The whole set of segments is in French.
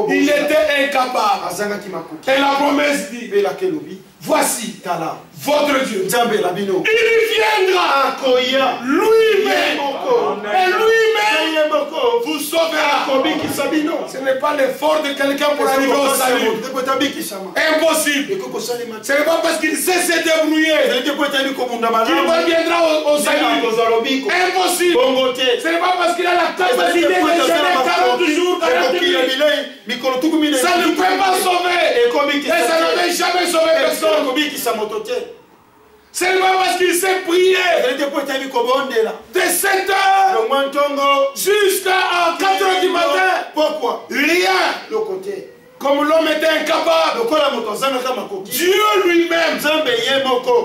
Il était incapable. Et la promesse dit, voici votre Dieu. Il viendra lui-même. Et lui-même vous sauvera. Ce n'est pas l'effort de quelqu'un pour arriver au salut. Impossible. Ce n'est pas parce qu'il sait se débrouiller qu'il reviendra au salut. Impossible. Ce n'est pas parce qu'il a la capacité de jeûner 40 jours, 40 nuits. Ça ne peut pas sauver. Et ça n'avait jamais sauvé personne. Ce n'est pas parce qu'il sait prier de 7 heures jusqu'à 4 heures du matin. Pourquoi? Rien. Comme l'homme était incapable, Dieu lui-même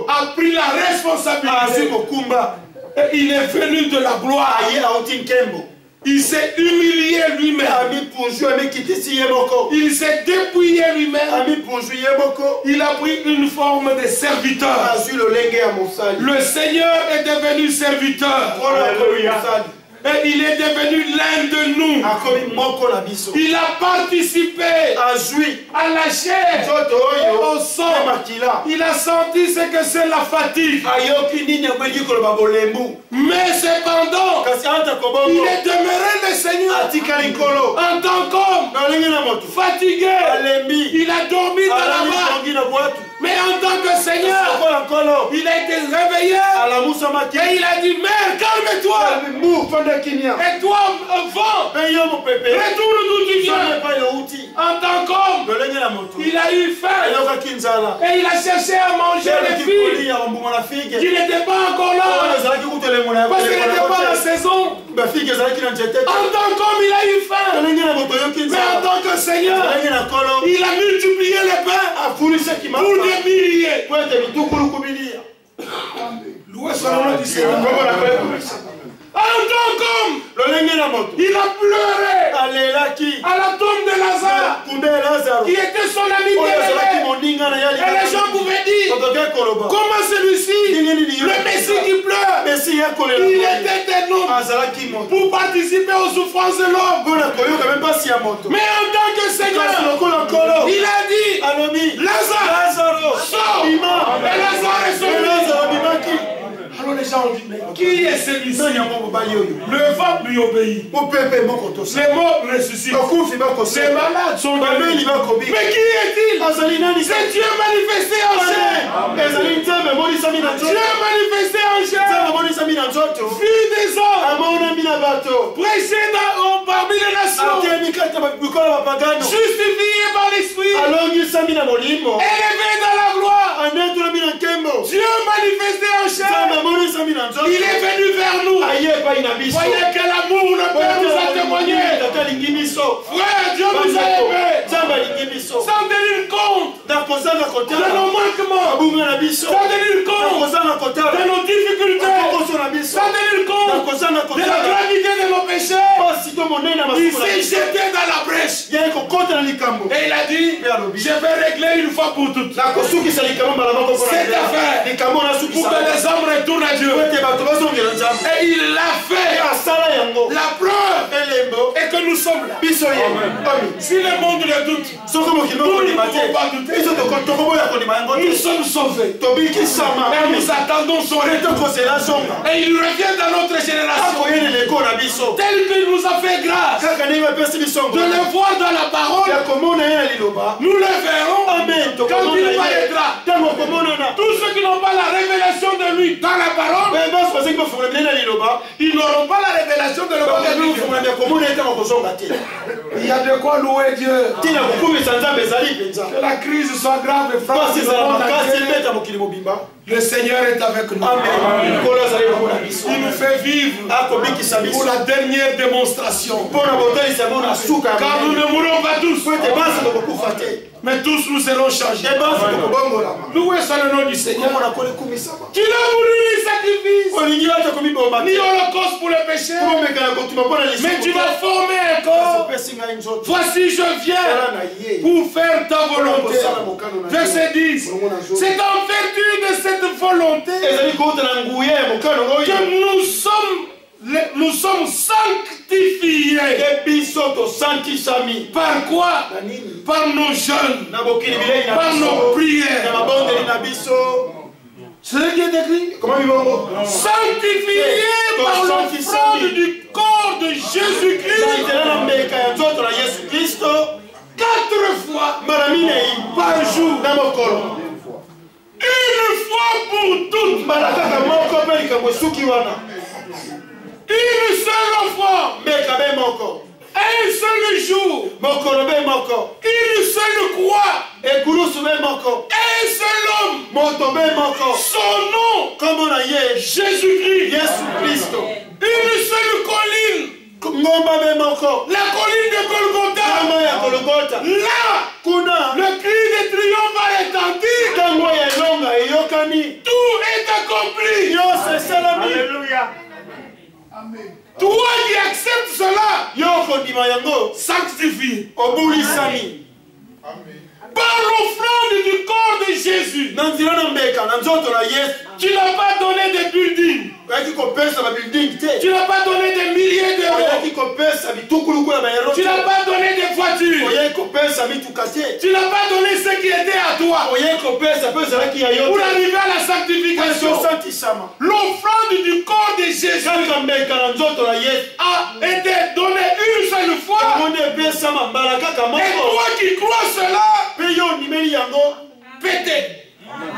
a pris la responsabilité. Et il est venu de la gloire. Il s'est humilié lui-même. Il s'est dépouillé lui-même. Il a pris une forme de serviteur. Le Seigneur est devenu serviteur. Et il est devenu l'un de nous. Il a participé à la chair et au sang. Il a senti ce que c'est la fatigue. Mais cependant, il est demeuré le Seigneur en tant qu'homme fatigué. Il a dormi dans la boîte. Mais en tant que Seigneur, il a été réveillé et il a dit, mère, calme-toi. Et toi, enfant, retourne d'où tu viens. En tant qu'homme, il a eu faim et il a cherché à manger les figues qui n'étaient pas encore là parce qu'il n'était pas la saison. En tant qu'homme, il a eu faim. Mais en tant que Seigneur, il a multiplié les pains pour des milliers. Loué soit le nom du Seigneur. En tant qu'homme, il a pleuré à la tombe de Lazare, qui était son ami bien-aimé. Et les gens pouvaient dire, comment celui-ci, le Messie qui pleure, il était un homme pour participer aux souffrances de l'homme. Mais en tant que Seigneur, il a dit, Lazare, sors. Et Lazare est sorti. Alors les gens ont dit, mais qui est celui-ci? Le vent lui obéit. Les morts ressuscitent. Les malades sont guéris. Mais qui est-il? C'est Dieu manifesté en chair. Dieu manifesté en chair. Fils des hommes. Prêché parmi les nations. Justifié par l'Esprit. Élevé dans la gloire. Dieu manifesté en chair. Il est venu vers nous. Voyez quel amour le Père nous a témoigné. Frère, Dieu nous a aimés. Sans tenir compte de nos manquements. Sans tenir compte de nos difficultés. Sans tenir compte de la gravité de nos péchés. Il s'est jeté dans la brèche. Et il a dit, je vais régler une fois pour toutes cette affaire pour que les hommes retournent à Dieu. Et il l'a fait. La preuve est que nous sommes là. Si le monde le doute, nous ne pouvons pas douter. Nous sommes sauvés. Et nous attendons son retour. Et il revient dans notre génération. Tel qu'il nous a fait grâce de le voir dans la parole. Nous le verrons quand il paraîtra. Tous ceux qui n'ont pas la révélation de lui dans la parole, ils n'auront pas la révélation de il y a de quoi louer Dieu. Que la crise soit grave et frappe. Le Seigneur est avec nous. Il nous fait vivre pour la dernière démonstration. Car nous ne mourrons pas tous, mais tous nous serons changés. Loué soit le nom du Seigneur. Qui n'a voulu ni sacrifice, ni holocauste pour le péché, mais tu vas former un corps. Voici je viens pour faire ta volonté. Verset 10. C'est en vertu de cette volonté que nous sommes nous sommes sanctifiés. Par quoi? Par nos jeûnes, par nos prières. C'est ce qui est écrit. Sanctifiés par l'offrande du corps de Jésus-Christ. 4 fois par jour. Une fois pour toutes. Une seule fois. Un seul jour. Une seule croix. Un seul homme. Son nom. Jésus-Christ. Une seule colline. La colline de Golgotha. Là, le cri de triomphe va retentir. Tout est accompli. Alléluia. Amen. Toi qui acceptes cela, sanctifie. Par l'offrande du corps de Jésus, tu n'as pas donné des buildings. Tu n'as pas donné des milliers d'euros. Tu n'as pas donné des voitures. Tu n'as pas donné ce qui était à toi. Pour arriver à la sanctification, l'offrande du corps de Jésus a été donnée une seule fois. Et toi qui crois cela, pété.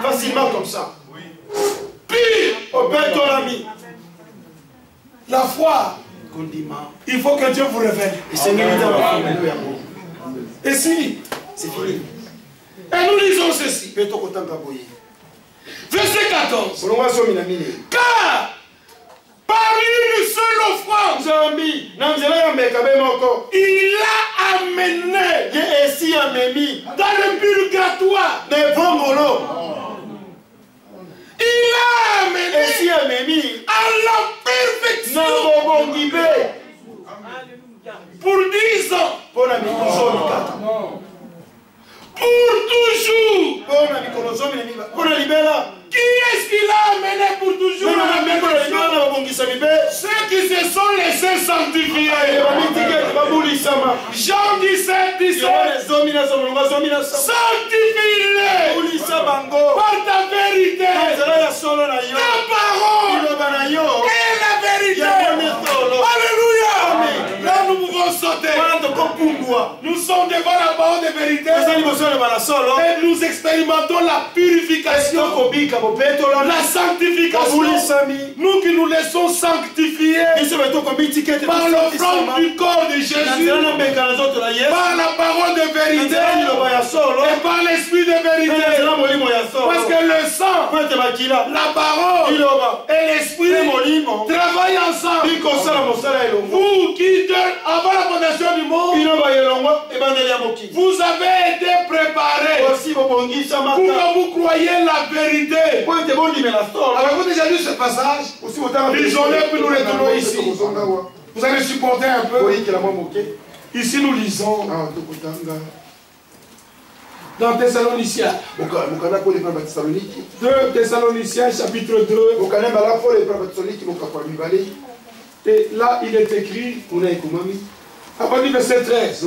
Facilement comme ça. Pire. La foi, il faut que Dieu vous révèle. Et si, c'est fini. Et nous lisons ceci. Verset 14. Car par une seule offrande, il a amené dans le purgatoire. Il a amené à la perfection pour 10 ans. Pour toujours. Qui est-ce qu'il a amené pour toujours? Ceux qui se sont laissés sanctifier. Jean 17, 17. Sanctifie-les par ta vérité. Ta parole est la vérité. Alléluia. Là nous pouvons sauter. Nous sommes devant la parole de vérité. Et nous expérimentons la purification, la sanctification. Nous qui nous laissons sanctifier par l'offrande du corps de Jésus, par la parole de vérité et par l'esprit de vérité. Parce que le sang, la parole et l'esprit travaillent ensemble. Vous qui, avant la fondation du monde, vous avez été préparés pour que vous croyiez la vérité. Alors vous déjà lu ce passage, lisons-le puis nous retournons ici. Vous allez supporter un peu. Ici nous lisons dans Thessaloniciens. 2 Thessaloniciens chapitre 2. Et là il est écrit à partir du verset 13.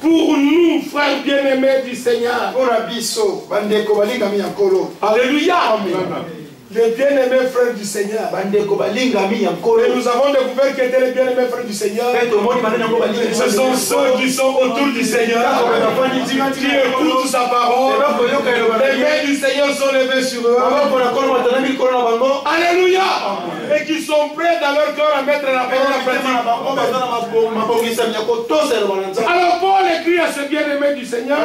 Pour nous, frères bien-aimés du Seigneur. Alléluia. Les bien-aimés frères du Seigneur. Et nous avons découvert qui étaient les bien-aimés frères du Seigneur. Ce sont ceux qui sont autour du Seigneur, qui écoutent sa parole. Les mains du Seigneur sont levées sur eux. Alléluia. Et qui sont prêts dans leur cœur à mettre la parole en pratique. Alors Paul écrit à ces bien-aimés du Seigneur,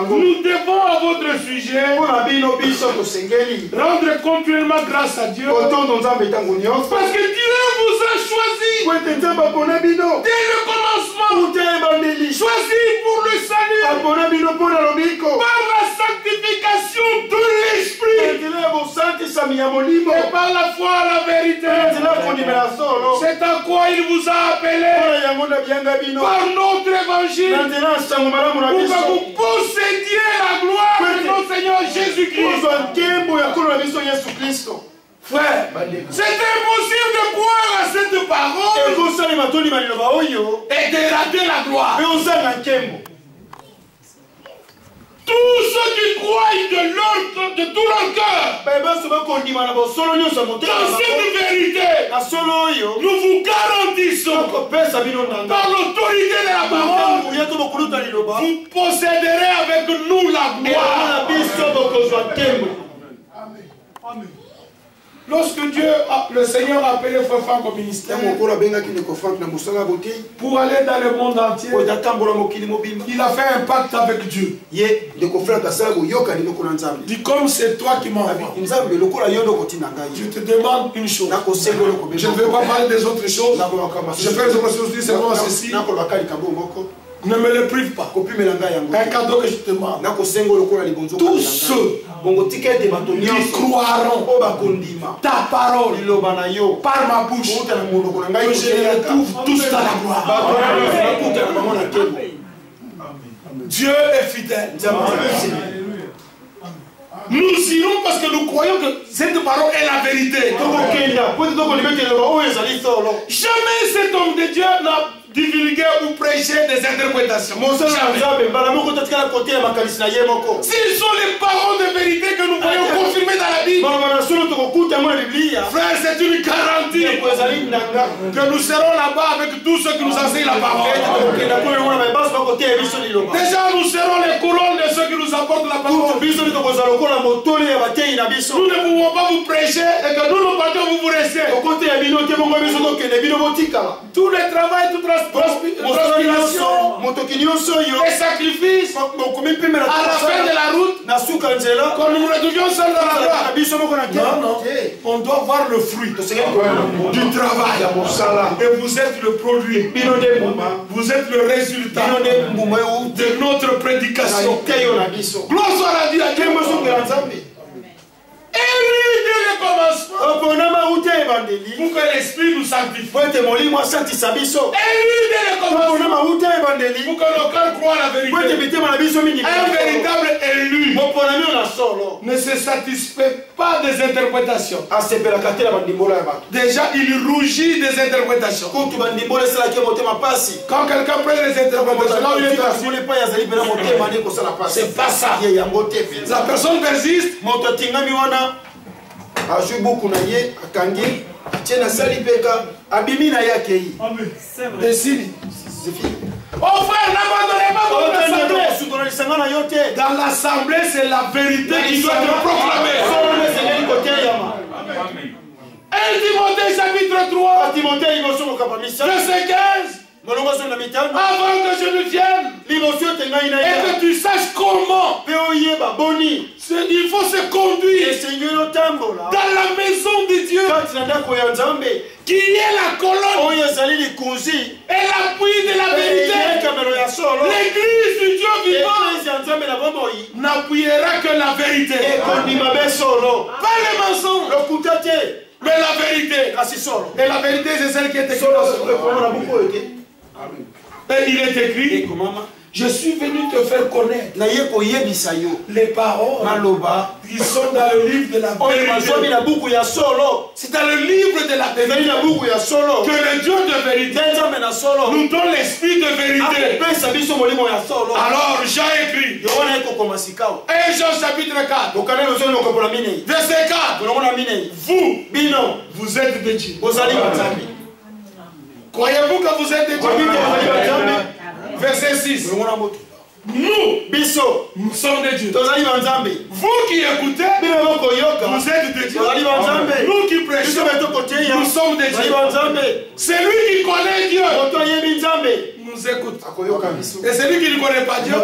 nous devons à votre sujet rendre continuellement grâce à Dieu, parce que Dieu vous a choisi dès le commencement, choisi pour le salut par la sanctification de l'esprit et par la foi à la vérité. C'est à quoi il vous a appelé par notre évangile, pour que vous possédiez la gloire de notre Seigneur Jésus-Christ. Frère, c'est impossible de croire à cette parole et de rater la gloire. Tous ceux qui croient de tout leur cœur dans cette vérité, nous vous garantissons par l'autorité de la parole, vous posséderez avec nous la gloire. Amen. Lorsque le Seigneur a appelé Frère Franck au ministère pour aller dans le monde entier, il a fait un pacte avec Dieu. Dit comme c'est toi qui m'as envoyé, je te demande une chose. Je ne veux pas parler des autres choses. Je fais les autres choses, c'est ceci. Ne me le prive pas. Un cadeau que je te demande. Tous ceux qui croiront ta parole par ma bouche, que je les retrouve tous dans la gloire. Dieu est fidèle. Nous irons parce que nous croyons que cette parole est la vérité. Jamais cet homme de Dieu n'a divulguer ou prêcher des interprétations. S'ils sont les paroles de vérité que nous voyons confirmer dans la Bible, frère, c'est une garantie que nous serons là-bas avec tous ceux qui nous enseignent la parole. Déjà, nous serons les colonnes de ceux qui nous apportent la parole. Nous ne pouvons pas vous prêcher et que nous nous partons, vous restez. Tout le travail, toute la transpiration, les sacrifices, à la fin de la route, quand nous nous retrouvions seuls dans la gloire. Non, on doit voir le fruit du travail. Et vous êtes le produit, vous êtes le résultat de notre prédication. Gloire soit à Dieu. Et lui, dès le commencement, pour que l'Esprit nous sanctifie. Et lui, dès le commencement, pour que nos cœurs croient la vérité. Un véritable élu ne se satisfait pas des interprétations. Déjà, il rougit des interprétations. Quand quelqu'un prend les interprétations, c'est pas ça. La personne persiste. Oh frère, n'abandonnez pas votre assemblée. Dans l'assemblée, c'est la vérité qui doit être proclamée. 1 Timothée chapitre 3, verset 15. Avant que je ne vienne et que tu saches comment il faut se conduire dans la maison de Dieu, qui est la colonne et l'appui de la vérité. L'église du Dieu vivant n'appuiera que la vérité, pas les mensonges, mais la vérité. Et la vérité, c'est celle qui est écrite. Et il est écrit, je suis venu te faire connaître les paroles qui sont dans le livre de la vérité. C'est dans le livre de la vérité que le Dieu de vérité nous donne l'esprit de vérité. Alors Jean écrit, et Jean chapitre 4, verset 4, vous êtes de Dieu. Croyez-vous que vous êtes des Dieu? Verset 6. Nous sommes des dieux. Vous qui écoutez, vous êtes des dieux. Nous qui prêchons, nous sommes des dieux. C'est lui qui connaît Dieu nous écoute. Et celui qui ne connaît pas Dieu ne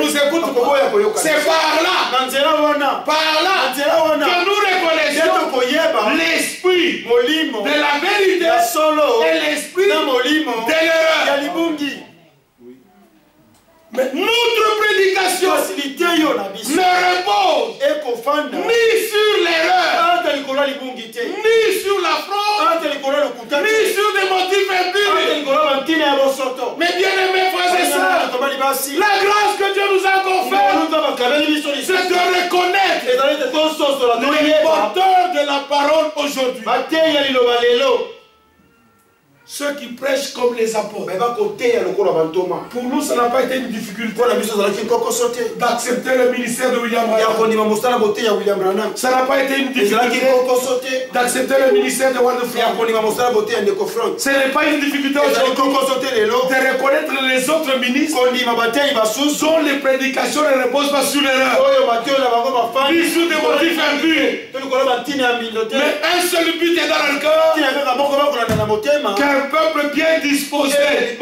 nous écoute pas. C'est par là que nous reconnaissons l'esprit de la vérité et l'esprit de l'erreur. Mais notre prédication ne repose ni sur l'erreur, ni sur la fraude, ni sur des motifs impurs. Mais bien aimés frères et sœurs, La grâce que Dieu nous a conférée, c'est de reconnaître les porteurs de la parole aujourd'hui. Ceux qui prêchent comme les apôtres. Pour nous, ça n'a pas été une difficulté d'accepter le ministère de William Branham. Ça n'a pas été une difficulté d'accepter le ministère de Wanda Frank. Ce n'est pas une difficulté aujourd'hui de reconnaître les autres ministres dont les prédications ne reposent pas sur l'erreur. Ni sur des motifs impurs. Mais un seul but est dans le cœur. Qu'un peuple bien disposé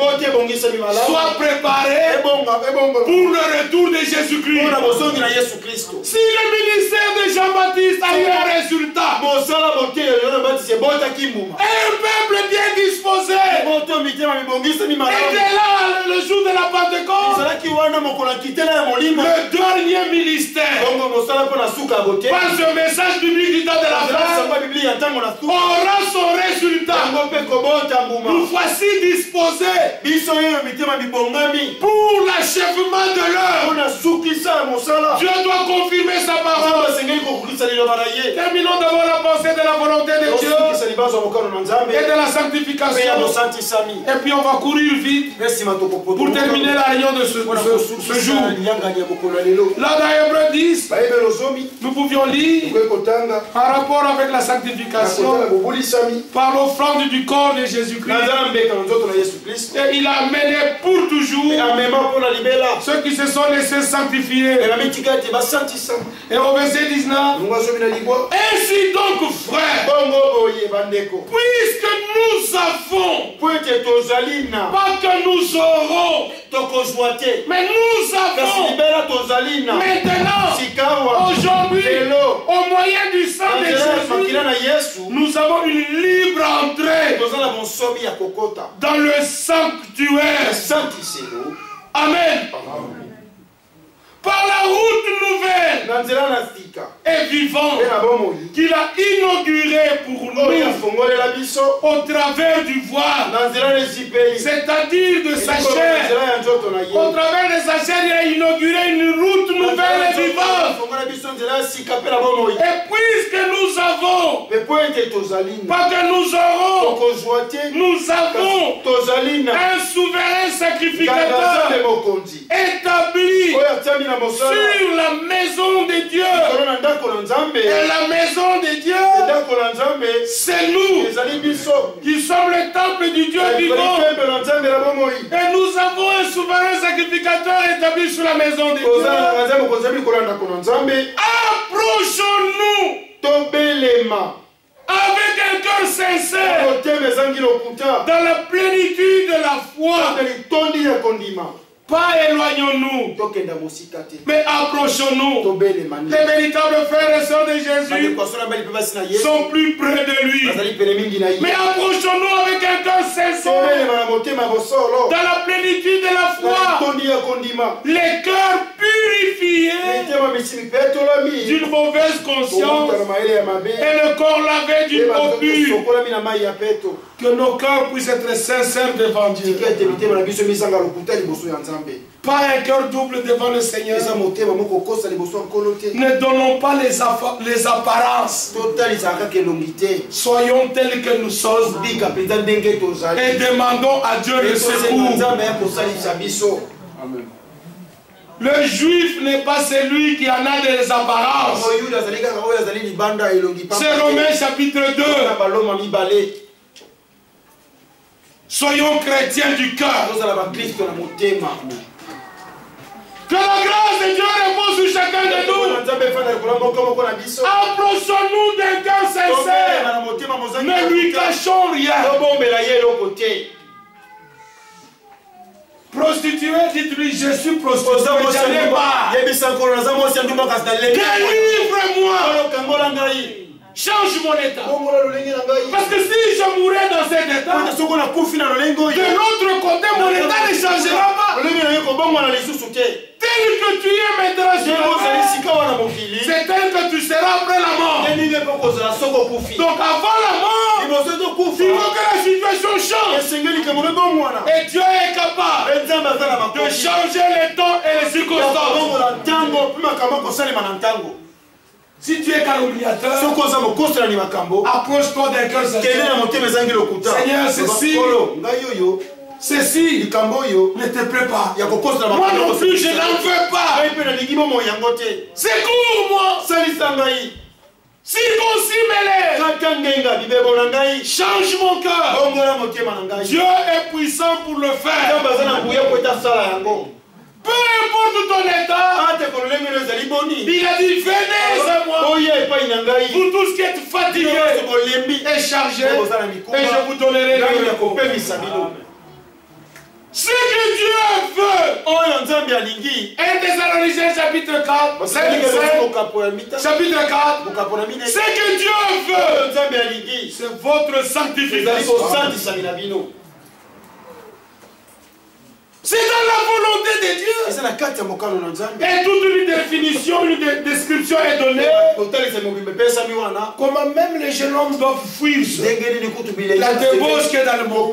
soit préparé pour le retour de Jésus-Christ. Si le ministère de Jean-Baptiste a eu un résultat, un peuple bien disposé était là le jour de la Pentecôte, le dernier ministère, par ce message biblique du temps de la fin, aura son résultat. Nous voici disposés pour l'achèvement de l'œuvre. Dieu doit confirmer sa parole. Terminons d'abord la pensée de la volonté de Dieu et de la sanctification. Et puis on va courir vite pour terminer la réunion de ce jour. Là dans Hébreux 10, nous pouvions lire en rapport avec la sanctification par l'offrande du corps de Jésus-Christ. Et il a amené pour toujours ceux qui se sont laissés sanctifier. Et au verset 19, ainsi donc frères, puisque nous avons, pas que nous aurons, mais nous avons maintenant, aujourd'hui, au moyen du sang de Jésus, nous avons une libre entrée dans le sanctuaire. Amen. Par la route nouvelle et vivante qu'il a inaugurée pour nous au travers du voile, c'est-à-dire de sa chair. Au travers de sa chair, il a inauguré une route nouvelle et vivante. Et puisque nous avons, pas que nous aurons, nous avons un souverain sacrificateur établi sur la maison de Dieu. Et la maison de Dieu, c'est nous qui sommes le temple du Dieu vivant. Et nous avons un souverain sacrificateur établi sur la maison de Dieu. Approchons-nous avec un cœur sincère dans la plénitude de la foi. Pas éloignons-nous, mais approchons-nous. Les véritables frères et sœurs de Jésus sont plus près de lui. Mais approchons-nous avec un cœur sincère dans la plénitude de la foi. Les cœurs purifiés d'une mauvaise conscience et le corps lavé d'une eau pure. Que nos cœurs puissent être sincères devant Dieu. Pas un cœur double devant le Seigneur. Ne donnons pas les apparences. Soyons tels que nous sommes. Et demandons à Dieu le secours. Amen. Le juif n'est pas celui qui en a des apparences. C'est Romains chapitre 2. Soyons chrétiens du cœur. Que la grâce de Dieu repose sur chacun de nous. Approchons-nous d'un cœur sincère. Ne lui cachons rien. Prostituée, dites-lui, je suis prostituée. Délivre-moi. Change mon état. Parce que si je mourais dans cet état, de l'autre côté, mon état ne changera pas. Tel que tu es maintenant sur la terre, c'est tel que tu seras après la mort. Donc avant la mort, il faut que la situation change. Et Dieu est capable de changer les temps et les circonstances. Si tu es calomniateur, approche-toi d'un cœur sincère. Seigneur, ceci ne te plaît pas. Moi non plus, je n'en veux pas. Secours-moi. Circoncis-moi-les. Change mon cœur. Dieu est puissant pour le faire. Peu importe ton état, il a dit venez à moi. Vous tous qui êtes fatigués et chargés, et je vous donnerai le repos. Ce que Dieu veut. 1 Thessaloniciens chapitre 4, chapitre 4. Ce que Dieu veut, c'est votre sanctification. C'est dans la volonté de Dieu. Et toute une définition, une description est donnée. Comment même les jeunes hommes doivent fuir la débauche qui est dans le monde.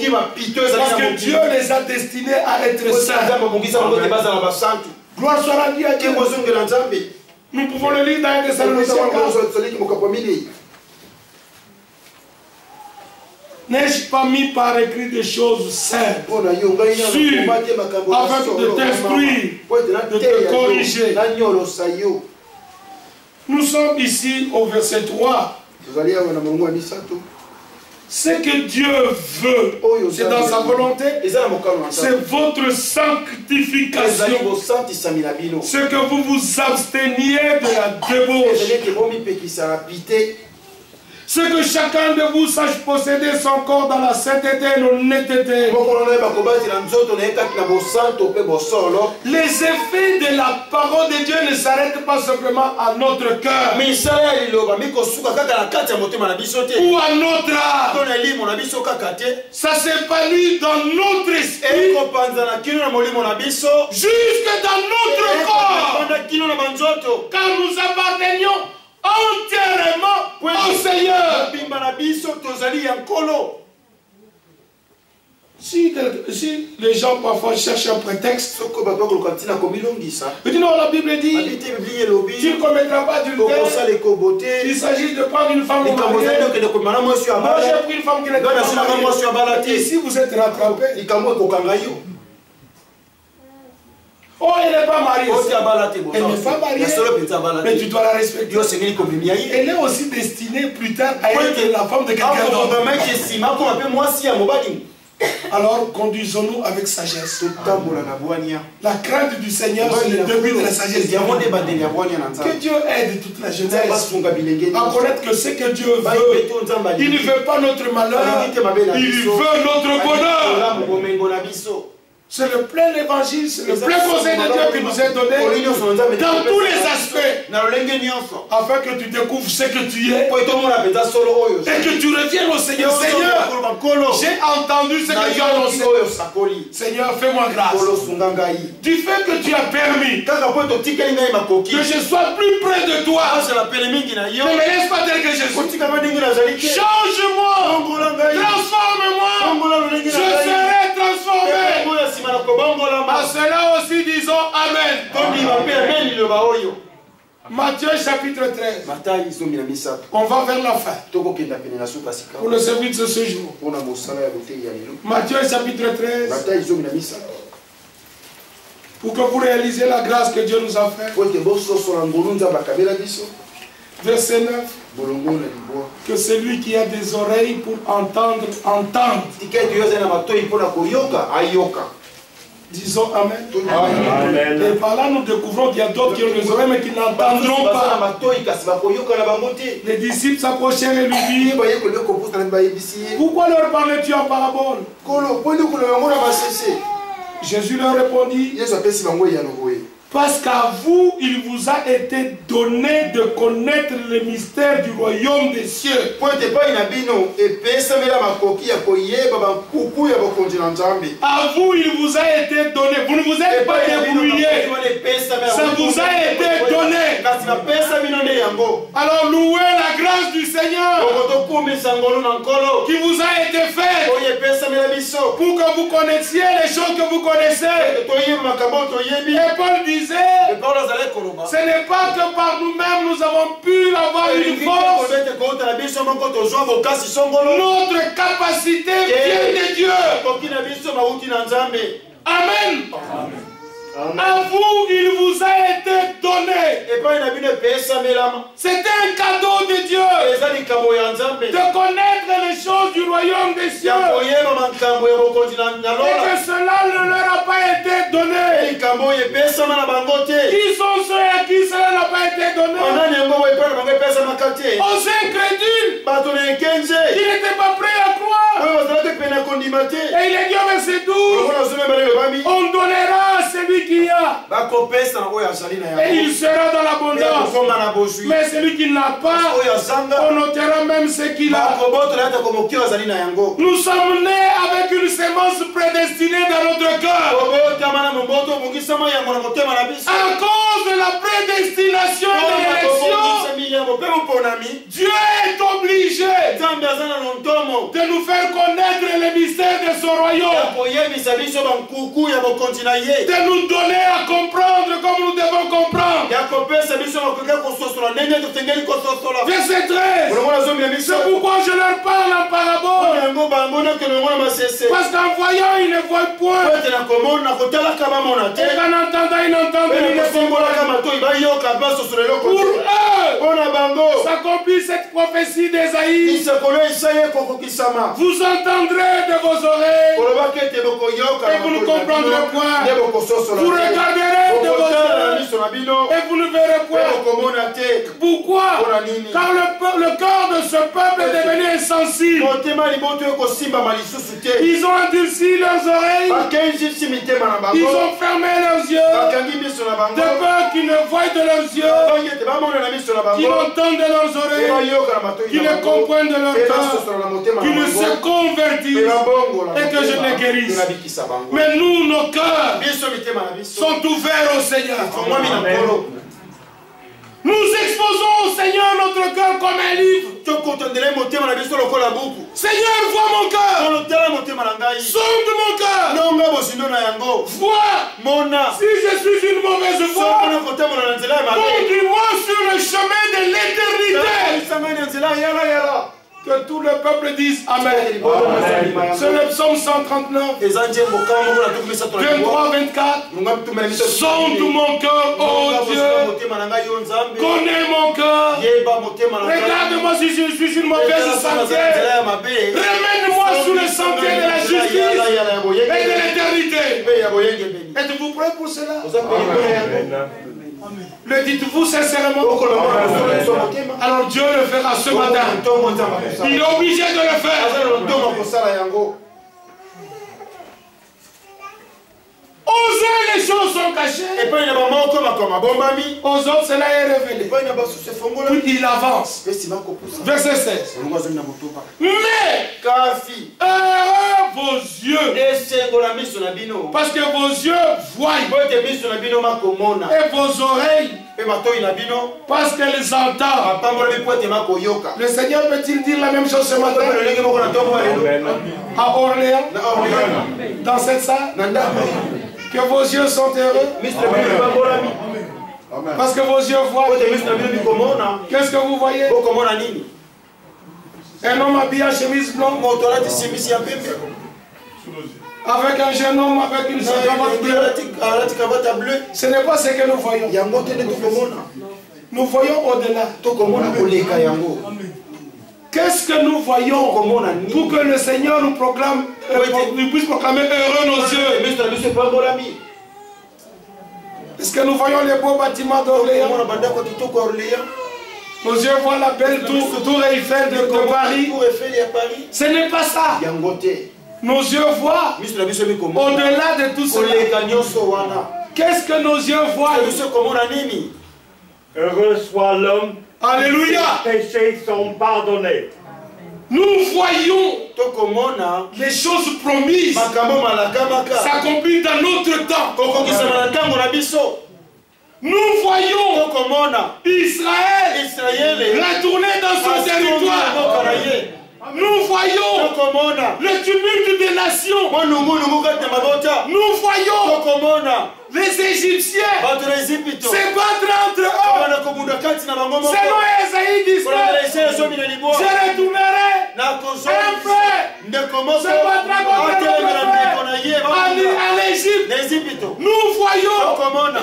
Parce que Dieu les a destinés à être saints. Gloire soit rendue à Dieu. Nous pouvons le lire dans 1 Thessaloniciens 4. N'ai-je pas mis par écrit des choses simples, sûres, afin de t'instruire, de te corriger? Nous sommes ici au verset 3. Ce que Dieu veut, c'est dans sa volonté, c'est votre sanctification. Ce que vous vous absteniez de la débauche. Ce que chacun de vous sache posséder son corps dans la sainteté et l'honnêteté. Les effets de la parole de Dieu ne s'arrêtent pas simplement à notre cœur ou à notre âme. Ça s'épanouit dans notre esprit jusque dans notre corps, car nous appartenions entièrement au Seigneur. Si les gens parfois cherchent un prétexte, ils disent non, la Bible dit tu ne commettras pas d'adultère. Il s'agit de prendre une femme mariée. Moi j'ai pris une femme qui n'est pas mariée. Et si vous êtes rattrapé, oh, elle n'est pas mariée. Elle n'est pas mariée. Mais tu dois la respecter. Elle est aussi destinée plus tard à être la femme de quelqu'un d'autre. Alors conduisons-nous avec sagesse. La crainte du Seigneur, c'est le début de la sagesse. Que Dieu aide toute la jeunesse à connaître que ce que Dieu veut, il ne veut pas notre malheur, il veut notre bonheur. C'est le plein évangile, c'est le plein conseil de Dieu qui nous est donné dans tous les aspects, afin que tu découvres ce que tu es et que tu reviennes au Seigneur. Seigneur, j'ai entendu ce que tu as annoncé. Seigneur, fais-moi grâce. Du fait que tu as permis que je sois plus près de toi, ne me laisse pas tel que je suis. Change-moi, transforme-moi, je serai transformé. À cela aussi disons Amen. Matthieu chapitre 13. On va vers la fin pour le service de ce jour. Matthieu chapitre 13. Pour que vous réalisez la grâce que Dieu nous a faite. Verset 9. Que celui qui a des oreilles pour entendre, entende. Disons Amen. Amen. Et par là, nous découvrons qu'il y a d'autres qui ont des oreilles mais qui n'entendront pas. Les disciples s'approchèrent et lui dirent: pourquoi leur parlais-tu en parabole? Jésus leur répondit: parce qu'à vous, il vous a été donné de connaître le mystère du royaume des cieux. À vous, il vous a été donné. Vous ne vous êtes pas débrouillé. Ça vous a été donné. Alors louez la grâce du Seigneur qui vous a été faite pour que vous connaissiez les choses que vous connaissez. Et Paul disait, ce n'est pas que par nous-mêmes nous avons pu avoir une force. Notre capacité vient de Dieu. Amen. À vous, il vous a été donné. C'était un cadeau de Dieu de connaître les choses du royaume des cieux. Et que cela ne leur a pas été donné. Qui sont ceux à qui cela n'a pas été donné? Aux incrédules qui n'étaient pas prêts à croire. Et il est dit au verset 12, on donnera à celui qui a. Et il sera dans l'abondance. Mais celui qui n'a pas, on notera même ce qu'il a. Nous sommes nés avec une sémence prédestinée dans notre cœur. À cause de la prédestination de l'élection, Dieu est obligé de nous faire connaître les mystères de son royaume. De nous donner à comprendre comme nous devons comprendre. Verset 13. C'est pourquoi je leur parle en parabole. Parce qu'en voyant, ils ne voient point. Et qu'en entendant, ils n'entendent pas. Pour eux, s'accomplit cette prophétie d'Ésaïe. Vous entendrez de vos oreilles et vous ne comprendrez point. Vous regarderez de vos yeux et vous ne verrez point. Pourquoi? Car le cœur de ce peuple est devenu insensible. Ils ont endurci leurs oreilles. Ils ont fermé leurs yeux. De peur qu'ils ne voient de leurs yeux, qu'ils n'entendent de leurs oreilles, qu'ils ne comprennent de leur cœur, qu'ils ne se convertissent et que je les guérisse. Mais nous, nos cœurs sont ouverts au Seigneur. Nous exposons au Seigneur notre cœur comme un livre. Seigneur, vois mon cœur. Sonde mon cœur. Vois si je suis une mauvaise voie. Conduis-moi sur le chemin de l'éternité. Que tout le peuple dise Amen. C'est le psaume 139, 23, 24. Sonde mon cœur, oh Dieu. Connais mon cœur. Regarde-moi si je suis une mauvaise sentière. Ramène-moi sur le sentier de la justice et de l'éternité. Êtes-vous prêts pour cela? Le dites-vous sincèrement? Alors Dieu le fera ce matin. Il est obligé de le faire. Aux uns les choses sont cachées. Aux autres cela est révélé. Puis il avance. Verset 16. Mais heureux vos yeux. Parce que vos yeux voient. Et vos oreilles. Parce qu'elles entendent. Le Seigneur peut-il dire la même chose ce matin? À Orléans. Dans cette salle. Que vos yeux sont heureux. Parce que vos yeux voient. Qu'est-ce que vous voyez? Un homme habillé en chemise blanche. Avec un jeune homme avec une cravate bleue. Ce n'est pas ce que nous voyons. Nous voyons au-delà. Qu'est-ce que nous voyons pour que le Seigneur nous proclame, nous puisse proclamer heureux nos yeux? Est-ce que nous voyons les beaux bâtiments d'Orléans? Nos yeux voient la belle tour Eiffel de Paris. Ce n'est pas ça. Nos yeux voient au-delà de tout cela. Qu'est-ce que nos yeux voient? Heureux soit l'homme. Alléluia. Les péchés sont pardonnés. Nous voyons les choses promises s'accomplir dans notre temps. Nous voyons Israël retourner dans son territoire. Nous voyons le tumulte des nations. Nous voyons les Égyptiens se battre entre eux. Selon Esaïe 19, je retournerai un frère se battra contre en Égypte. Nous voyons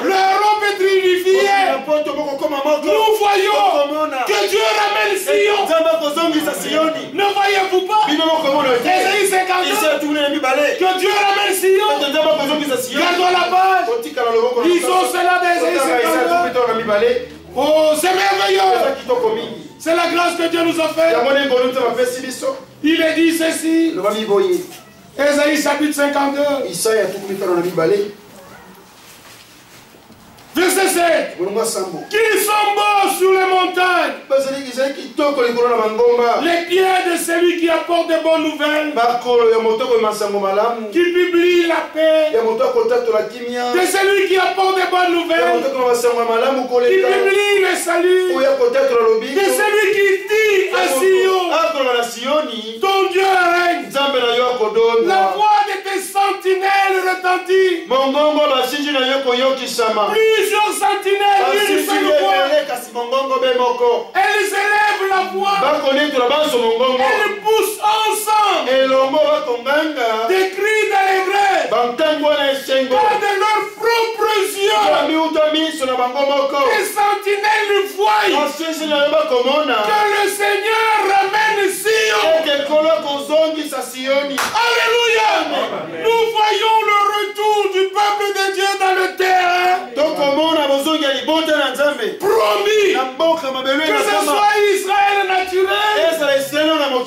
l'Europe être unifiée. Nous voyons que Dieu ramène Sion. Ne voyez-vous pas Esaïe 52 que Dieu ramène Sion. Gardons la page. Disons cela d'Esaïe 52. Oh, c'est merveilleux. C'est la grâce que Dieu nous a fait. Il est dit ceci. Esaïe chapitre 52. Verset 7. Qu'ils sont beaux sur les montagnes. Les pieds de celui qui apporte de bonnes nouvelles. Qui publie la paix. De celui qui apporte de bonnes nouvelles. Qui publie le salut. De celui qui dit à Sion, ton Dieu règne. La voix de tes sentinelles retentit. Plusieurs sentinelles unissent le voix. Elles élèvent la voix. Elles poussent ensemble des cris d'allégresse. Car de leurs propres yeux, les sentinelles voient que le Seigneur ramène Sion. Alléluia. Nous voyons le retour du peuple de Dieu dans le terrain. Promis. Que ce soit Israël naturel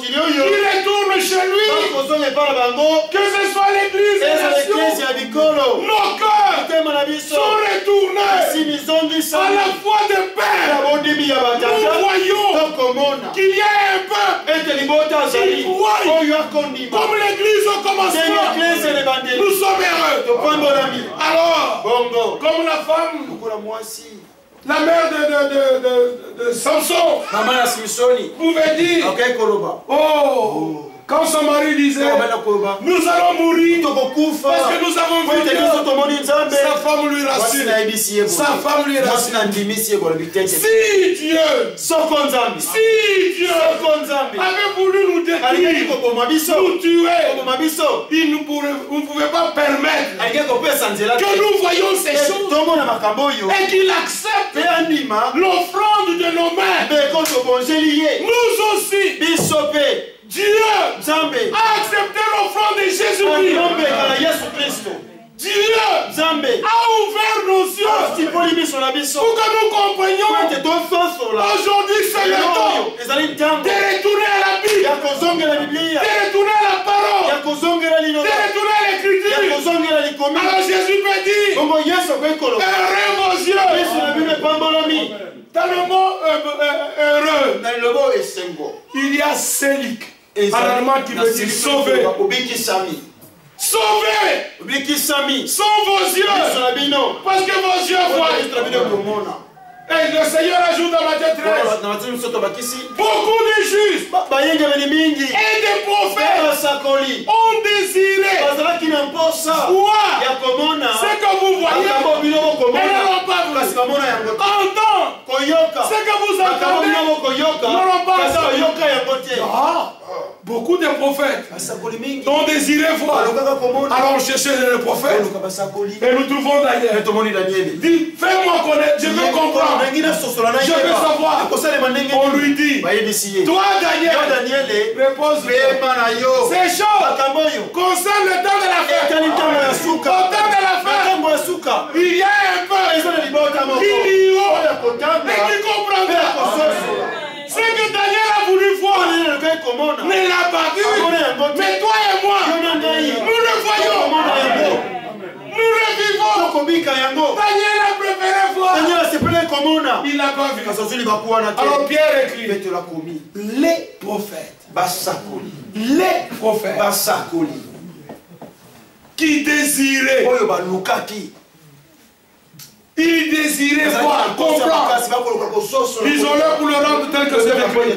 qui retourne chez lui. Que ce soit l'église des nations. Nos cœurs sont retournés à la foi de Père. Nous voyons qu'il y a un peuple qui croit comme l'église au commencement. Nous sommes heureux. Alors, comme la femme, la mère de Samson pouvait dire, oh, quand son mari disait, nous allons mourir parce que nous avons vu que sa femme lui rassure. Sa femme lui rassure. Si Dieu avait voulu nous détruire, nous tuer, il ne pouvait pas permettre que nous voyions ces choses et qu'il accepte l'offrande de nos mains. Nous aussi, Dieu a accepté l'offrande de Jésus-Christ. Dieu a ouvert nos yeux pour que nous comprenions aujourd'hui c'est le temps de retourner à la Bible, de retourner à la parole, de retourner à l'écriture. Alors Jésus peut dire, heureux vos yeux. Dans le mot heureux, il y a selik, en allemand qui veut dire sauver. Sauvez! Sont vos yeux! Parce que vos yeux voient. Et le Seigneur ajoute dans Matthieu 13. Beaucoup de justes et des prophètes ont désiré voir ce que vous voyez et n'ont pas vu. Entendre ce que vous entendez n'ont pas entendu. Beaucoup de prophètes ont désiré voir. Alors on cherchait les prophètes et nous trouvons Daniel. Dit, fais-moi connaître, je veux comprendre. Je veux savoir. On lui dit, toi Daniel, repose. Ces choses concernent le temps de la fête. Au temps de la fête, il y a un peuple qui lira et qui comprendra. Ce que Daniel a voulu voir ne l'a pas vu. Mais toi et moi, nous le voyons. Nous le vivons. Daniel a préféré voir. Il n'a pas vu. Alors Pierre écrit, les prophètes basakoli. Les prophètes Basakoli. qui désiraient, Oyo balukaki. ils désiraient voir, comprendre. Ils ont l'heure pour le rendre tel que c'est écrit.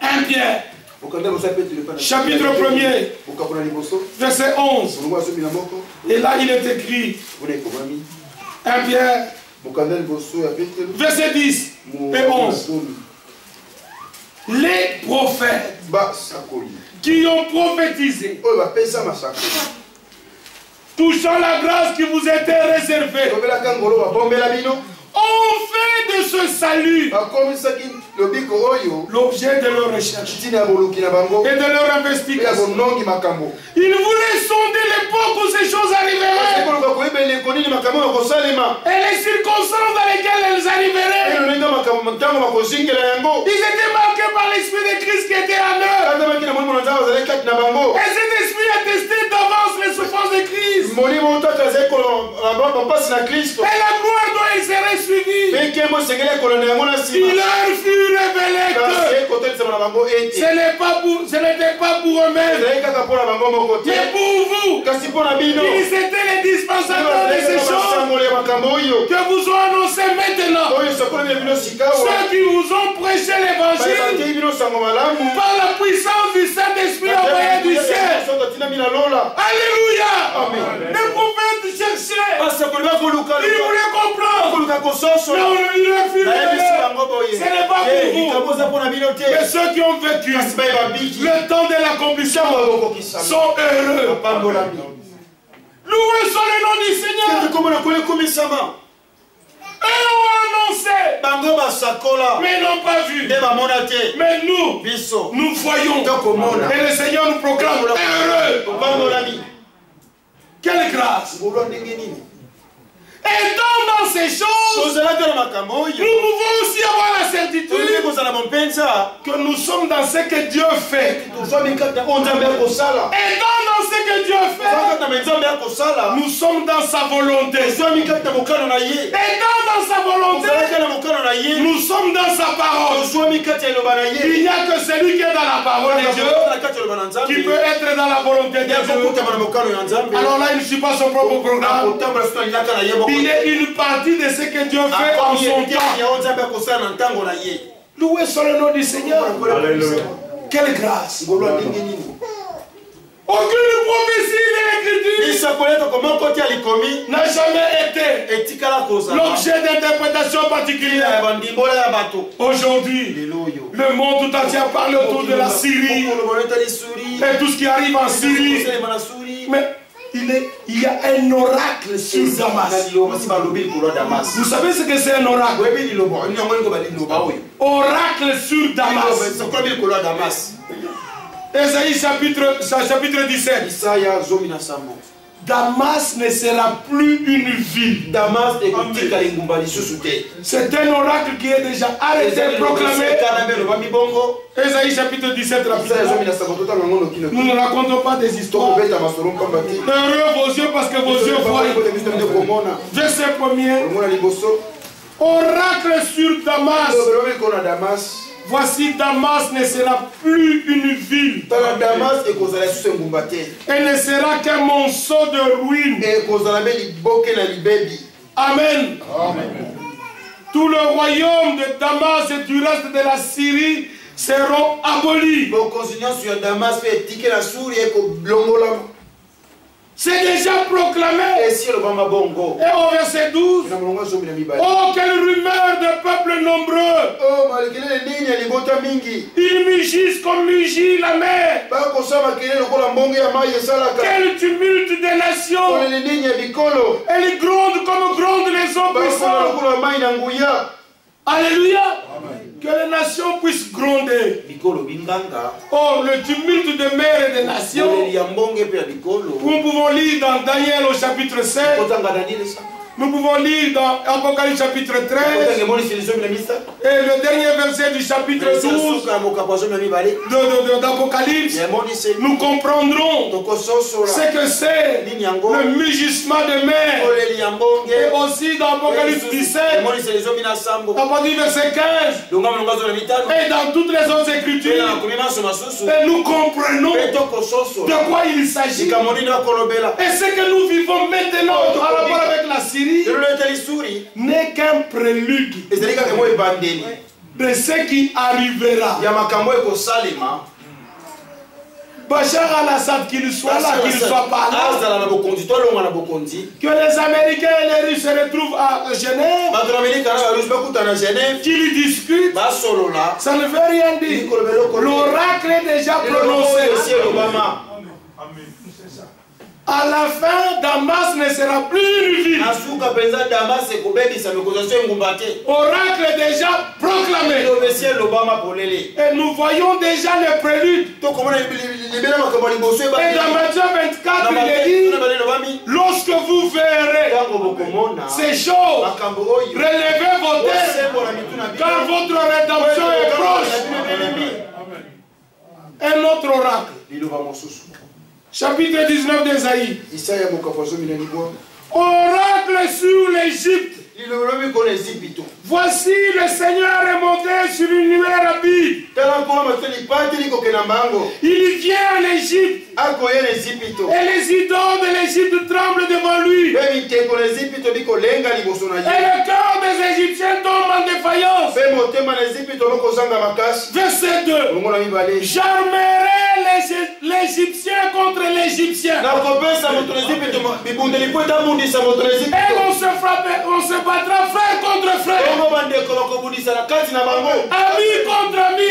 1 Pierre, chapitre 1er, verset 11. Et là, il est écrit, 1 Pierre, verset 10 et 11. Les prophètes qui ont prophétisé, touchant la grâce qui vous était réservée, ont fait de ce salut l'objet de leur recherche et de leur investigation. Ils voulaient sonder l'époque où ces choses arriveraient et les circonstances dans lesquelles elles arriveraient. Ils étaient marqués par l'esprit de Christ qui était en eux. Et cet esprit attestait d'avance les souffrances de Christ et la gloire dont ils seraient suivis. Il leur fut révélé que ce n'était pas pour eux-mêmes, mais pour vous. Ils étaient les dispensateurs de ces choses que vous ont annoncé maintenant. Ceux qui vous ont prêché l'évangile par la puissance du Saint-Esprit envoyé du ciel. Alléluia. Les prophètes cherchaient. Ils voulaient comprendre. Mais il leur fut révélé. Ce n'est pas pour vous. Mais ceux qui ont vécu le temps de l'accomplissement sont heureux. Loué soit le nom du Seigneur. Eux ont annoncé, mais n'ont pas vu. Mais nous voyons. Et le Seigneur nous proclame heureux. Quelle grâce. Étant dans ces choses, nous pouvons aussi avoir la certitude que nous sommes dans ce que Dieu fait. Étant dans ce que Dieu fait, nous sommes dans sa volonté. Étant dans sa volonté, nous sommes dans sa parole. Il n'y a que celui qui est dans la parole de Dieu qui peut être dans la volonté de Dieu. Alors là, il ne suit pas son propre programme. Il est une partie de ce que Dieu fait en son temps. Loué soit le nom du Seigneur. Alléluia. Quelle grâce. Aucune prophétie de l'Écriture n'a jamais été l'objet d'interprétation particulière. Aujourd'hui, le monde tout entier parle autour de la Syrie et tout ce qui arrive en Syrie. Mais il y a un oracle sur Damas. Vous savez ce que c'est un oracle? Oracle sur Damas. Ésaïe chapitre 17. Damas ne sera plus une ville. C'est un oracle qui est déjà arrêté, proclamé. Ésaïe chapitre 17, nous ne racontons pas des histoires. Heureux vos yeux parce que vos yeux voient. Verset 1er. Oracle sur Damas. Voici, Damas ne sera plus une ville. Elle ne sera qu'un monceau de ruines. Amen. Tout le royaume de Damas et du reste de la Syrie seront abolis. C'est déjà proclamé. Et au verset 12, oh, quelle rumeur de peuples nombreux. Ils mugissent comme mugit la mer. Quel tumulte des nations. Elles grondent comme grondent les hommes puissants. Alléluia. Que les nations puissent gronder. Oh, le tumulte de mer et des nations. Nous pouvons lire dans Daniel au chapitre 7. Nous pouvons lire dans Apocalypse chapitre 13 et le dernier verset du chapitre 12 d'Apocalypse. Nous comprendrons ce que c'est le mugissement de mer. Et aussi dans Apocalypse 17, à partir du verset 15, et dans toutes les autres écritures, et nous comprenons de quoi il s'agit. Et ce que nous vivons maintenant en rapport avec la Syrie n'est qu'un prélude de ce qui arrivera. Bachar al-Assad, qu'il soit là, qu'il ne soit pas là, que les Américains et les Russes se retrouvent à Genève, qu'ils discutent, ça ne veut rien dire. L'oracle est déjà prononcé. À la fin, Damas ne sera plus une ville. Oracle est déjà proclamé. Et nous voyons déjà le prélude. Et dans Matthieu 24, il est dit, lorsque vous verrez ces choses, relevez vos têtes, car votre rédemption est proche. Un autre oracle. Chapitre 19 d'Ésaïe. Oracle sur l'Égypte. Voici le Seigneur est monté sur une nuée rapide. Il vient en Égypte. Et les idoles de l'Égypte tremblent devant lui. Et le cœur des Égyptiens tombe en défaillance. Verset 2. J'armerai l'Égyptien contre l'Égyptien. Et on se battra frère contre frère. Ami contre ami.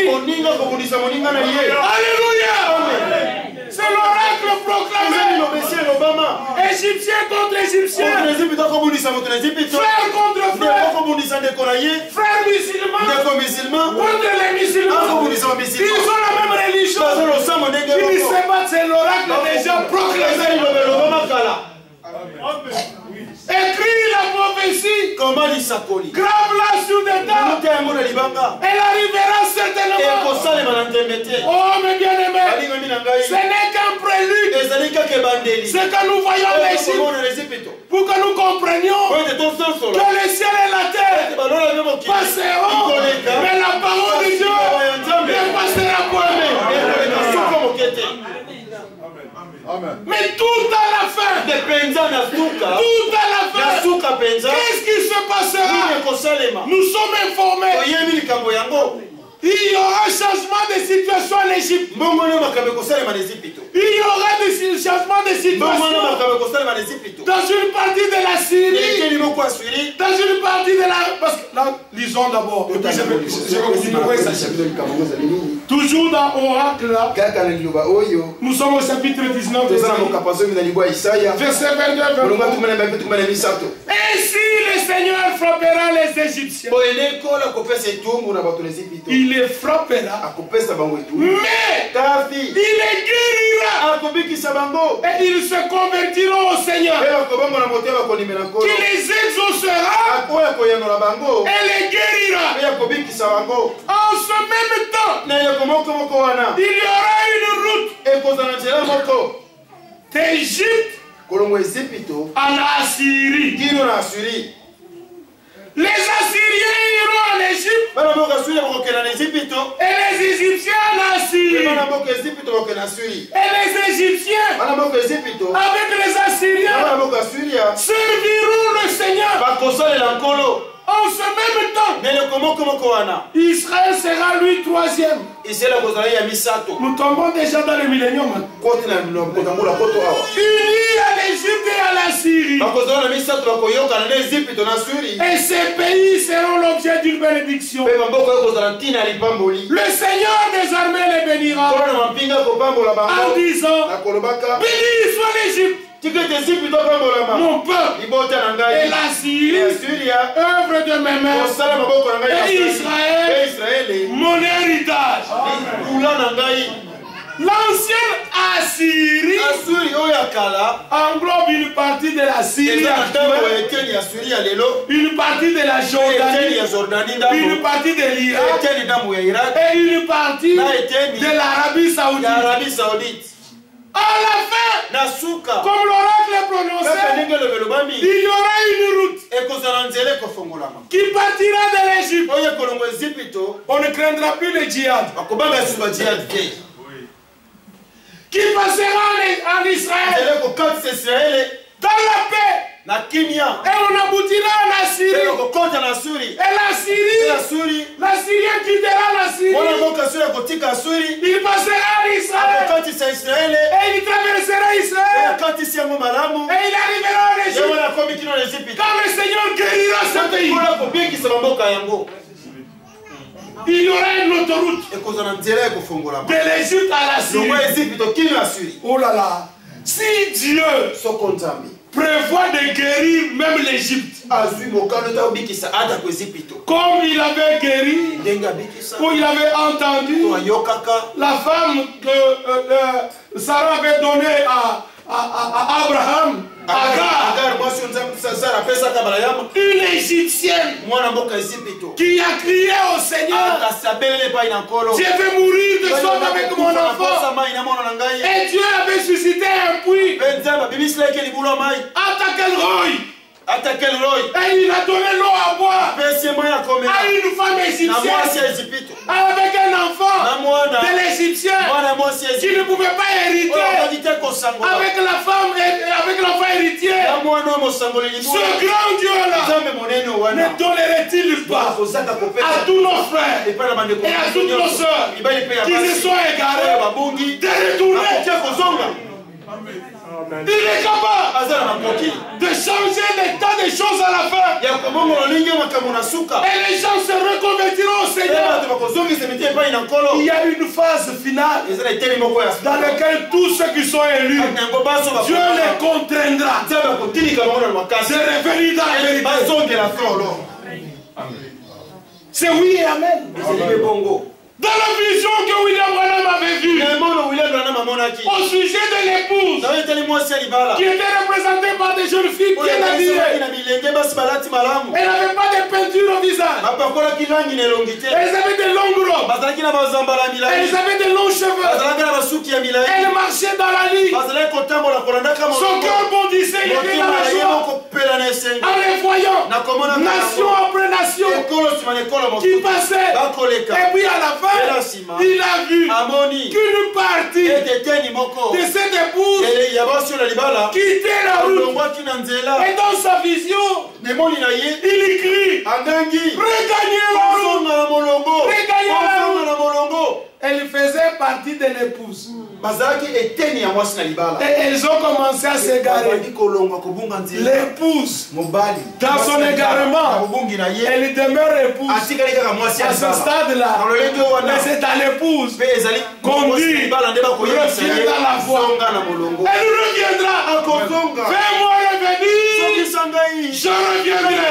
Alléluia. C'est l'oracle proclamé. Égyptien contre Égyptien. Frère contre frère. Frère musulman contre les musulmans. Ils ont la même religion. Ils se battent, c'est l'oracle déjà proclamé. Écris la prophétie. Grave-la sur des tables. Elle arrivera certainement. Oh mes bien-aimés, ce n'est qu'un prélude. Ce que nous voyons l'Égypte, pour que nous comprenions que le ciel et la terre passeront, mais la parole de Dieu ne passera point. Mais tout à la fin, tout à la fin, qu'est-ce qui se passera? Nous sommes informés. Il y aura un changement de situation en Égypte. Il y aura des changements de situation dans une partie de la Syrie, dans une partie de la... Parce que là, lisons d'abord. Toujours dans Oracle, là, nous sommes au chapitre 19 verset 22. Ainsi le Seigneur frappera les Égyptiens. Il les frappera, mais il les guérira et ils se convertiront au Seigneur qui les exaucera et les guérira. En ce même temps, il y aura une route d'Égypte en Assyrie. Les Assyriens iront en Égypte et les Égyptiens en Assyrie. Et les Égyptiens avec les Assyriens serviront le Seigneur. En ce même temps, Israël sera lui troisième. Nous tombons déjà dans le millénium. Unis à l'Égypte et à la Syrie. Et ces pays seront l'objet d'une bénédiction. Le Seigneur des armées les bénira en disant, béni soit l'Égypte, mon peuple, et la Syrie, œuvre de mes mains, et Israël, mon héritage. L'ancienne Assyrie englobe une partie de la Syrie actuelle, une partie de la Jordanie, une partie de l'Irak et une partie de l'Arabie Saoudite. À la fin, comme l'oracle est prononcé, il y aura une route qui partira de l'Égypte. On ne craindra plus le djihad. Qui passera en Israël dans la paix. Et on aboutira en Assyrie. Et l'Assyrien quittera la Syrie. Il passera en Israël. Et il traversera Israël. Et il arrivera en Égypte. Quand le Seigneur guérira ce pays, il y aura une autoroute de l'Égypte à la Syrie. Oh là là. Si Dieu prévoit de guérir même l'Égypte, comme il avait guéri, où il avait entendu la femme que Sarah avait donnée à Abraham, Agar, une Égyptienne qui a crié au Seigneur, je vais mourir de soif avec mon enfant. Et Dieu avait suscité un puits à Takelroy. Et il a donné l'eau à boire à une femme égyptienne avec un enfant de l'Égyptien qui ne pouvait pas hériter avec la femme et avec l'enfant héritier. Ce grand Dieu-là ne tolérait-il pas à tous nos frères et à toutes nos soeurs qui se sont égarés de retourner? Il est capable de changer l'état des choses à la fin. Et les gens se reconvertiront au Seigneur. Il y a une phase finale dans laquelle tous ceux qui sont élus, Dieu les contraindra de revenir dans la vérité. C'est oui et amen. Dans la vision que William Branham avait vue au sujet de l'épouse qui était représentée par des jeunes filles bien habillées, elle n'avait pas de peinture au visage, elles avaient de longues robes, elles avaient de longs cheveux, elles marchaient dans la ligne, son cœur bondissait, il était dans la joie en les voyant, nation après nation qui passaient. Et puis à la fin, il a vu qu'une partie de cette épouse quittait la route. Et dans sa vision, il crie, regagnez la route, regagnez la route. Elle faisait partie de l'épouse. Et elles ont commencé à s'égarer. L'épouse, dans son égarement, elle demeure épouse. À ce stade-là, mais c'est à l'épouse qu'on dit reviens dans la voie. Elle reviendra. Fais-moi revenir. Je reviendrai.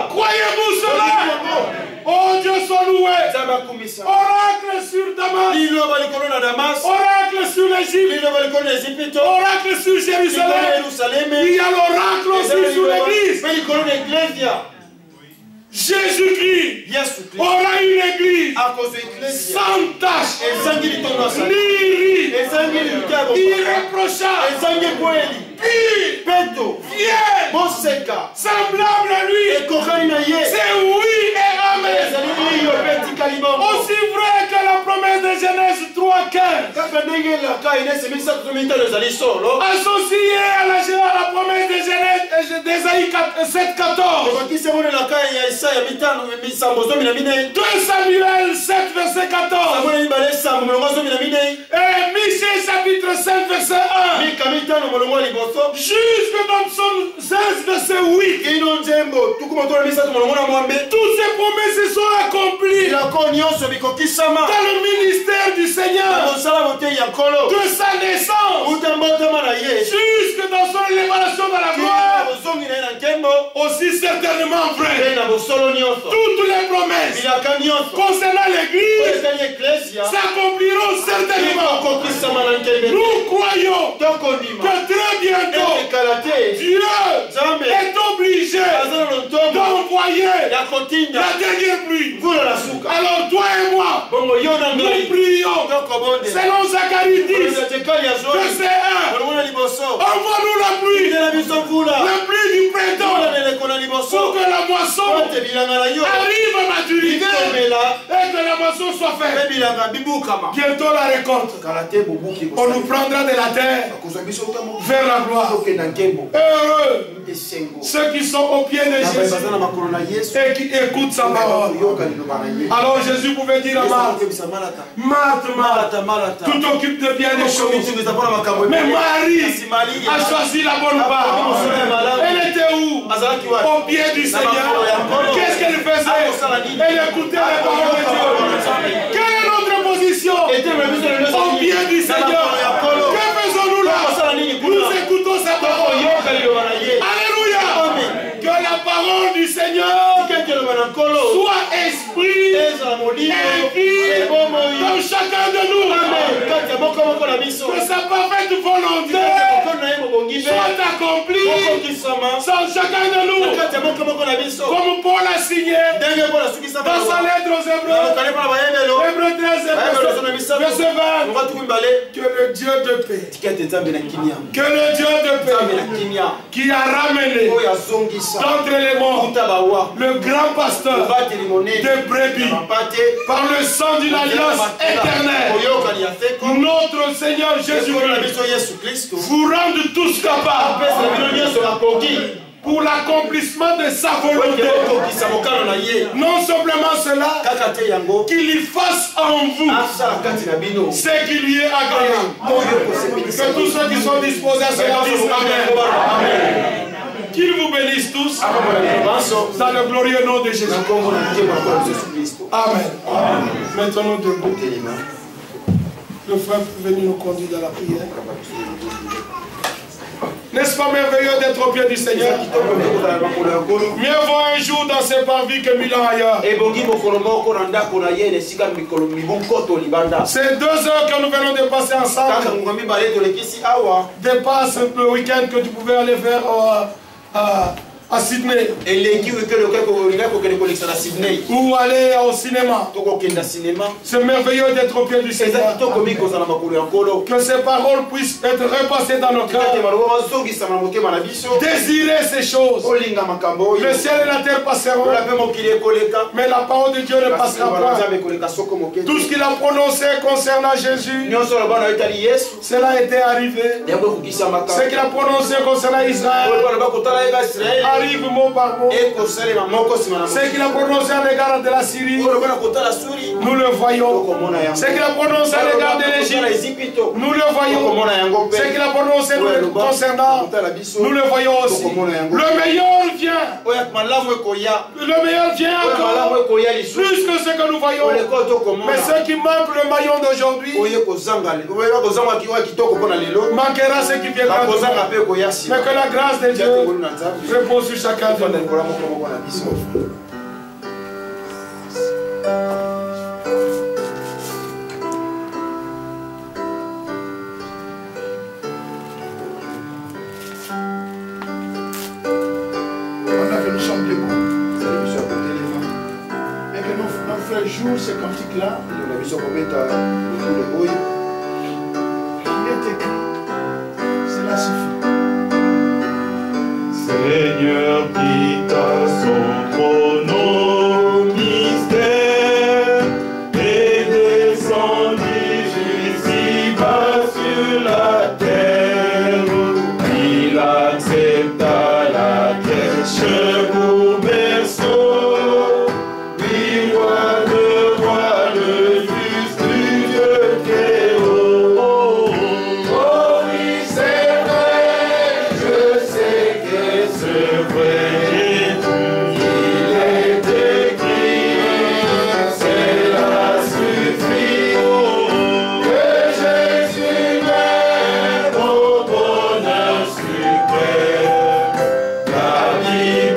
Croyez-vous cela? Oh Dieu soit loué. Oracle sur Damas. Oracle sur l'Égypte. Oracle sur Jérusalem. Il y a l'oracle aussi sur l'Église. Jésus-Christ aura une église sans tache, ni ride, irréprochable, pure, fière, semblable à lui. C'est oui et amen. Aussi vrai que la promesse de Genèse 3:15, associée à la promesse de Genèse d'Ésaïe 7:14, 2 Samuel 7 verset 14, et Michée chapitre 5 verset 1, jusque dans Psaume 16 verset 8. Toutes ces promesses se sont accomplies dans le ministère du Seigneur, de sa naissance jusque dans son élévation dans la gloire. Aussi cette certainement vraies. Toutes les promesses concernant l'Église s'accompliront certainement. Nous croyons que très bientôt, Dieu est obligé d'envoyer la dernière pluie. Alors toi et moi, nous prions selon Zacharie 10, verset 1. Envoie-nous la pluie du printemps, pour que la moisson arrive à maturité et que la moisson soit faite. Bientôt la récolte. On nous prendra de la terre vers la gloire. Heureux ceux qui sont au pied de Jésus et qui écoutent sa parole. Alors Jésus pouvait dire à Marthe, Marthe, tu t'occupes de bien des choses, mais Marie a choisi la bonne part. Elle était où? Au pied du Seigneur. Qu'est-ce qu'elle faisait? Elle écoutait les paroles de Dieu. Quelle est notre position au pied du Seigneur? Que faisons-nous là? Nous écoutons sa parole. Alléluia. Que la parole du Seigneur soit esprit et vie dans chacun de nous. Que sa parfaite volonté soit accomplie dans chacun de nous. Comme Paul a signé dans sa lettre aux Hébreux, Hébreux 13, verset 20, que le Dieu de paix, qui a ramené d'entre les morts le grand pasteur des brebis par le sang d'une alliance éternelle, notre Seigneur Jésus-Christ, vous rende tous capables pour l'accomplissement de sa volonté. Non simplement cela, qu'il y fasse en vous ce qui lui est agréable. Que tous ceux qui sont disposés à cela disent Amen. Qu'il vous bénisse tous dans le glorieux nom de Jésus. Amen. Mettons-nous debout. Le frère est venu nous conduire dans la prière. N'est-ce pas merveilleux d'être au pied du Seigneur? Mieux vaut un jour dans ses parvis que 1000 ans ailleurs. C'est 2 heures que nous venons de passer ensemble. Dépasse le week-end que tu pouvais aller faire à Sydney. Ou aller au cinéma. C'est merveilleux d'être au pied du Seigneur. Que ces paroles puissent être repassées dans nos cœurs. Désirer ces choses. Le ciel et la terre passeront, mais la parole de Dieu ne passera pas. Tout ce qu'il a prononcé concernant Jésus, cela était arrivé. Ce qu'il a prononcé concernant Israël arrive mot par mot. Ce qu'il a prononcé à l'égard de la Syrie, nous le voyons. Ce qu'il a prononcé à l'égard de l'Égypte, nous le voyons. Ce qu'il a prononcé concernant, nous le voyons aussi. Le meilleur vient. Le meilleur vient encore plus que ce que nous voyons. Mais ce qui manque, le maillon d'aujourd'hui, manquera ce qui viendra. Mais que la grâce de Dieu repose sur chacun de nous. Pendant que nous sommes debout, et que nos frères jouent ces cantiques-là, il est écrit, cela suffit. Seigneur, quitte à son trône au mystère et descendu ici-bas sur la terre, il accepta la crèche pour berceau, lui roi le juste du Dieu très haut. Oh oui, c'est vrai, je sais que c'est vrai, il est écrit, cela suffit, que Jésus m'aide au bonheur suprême. La vie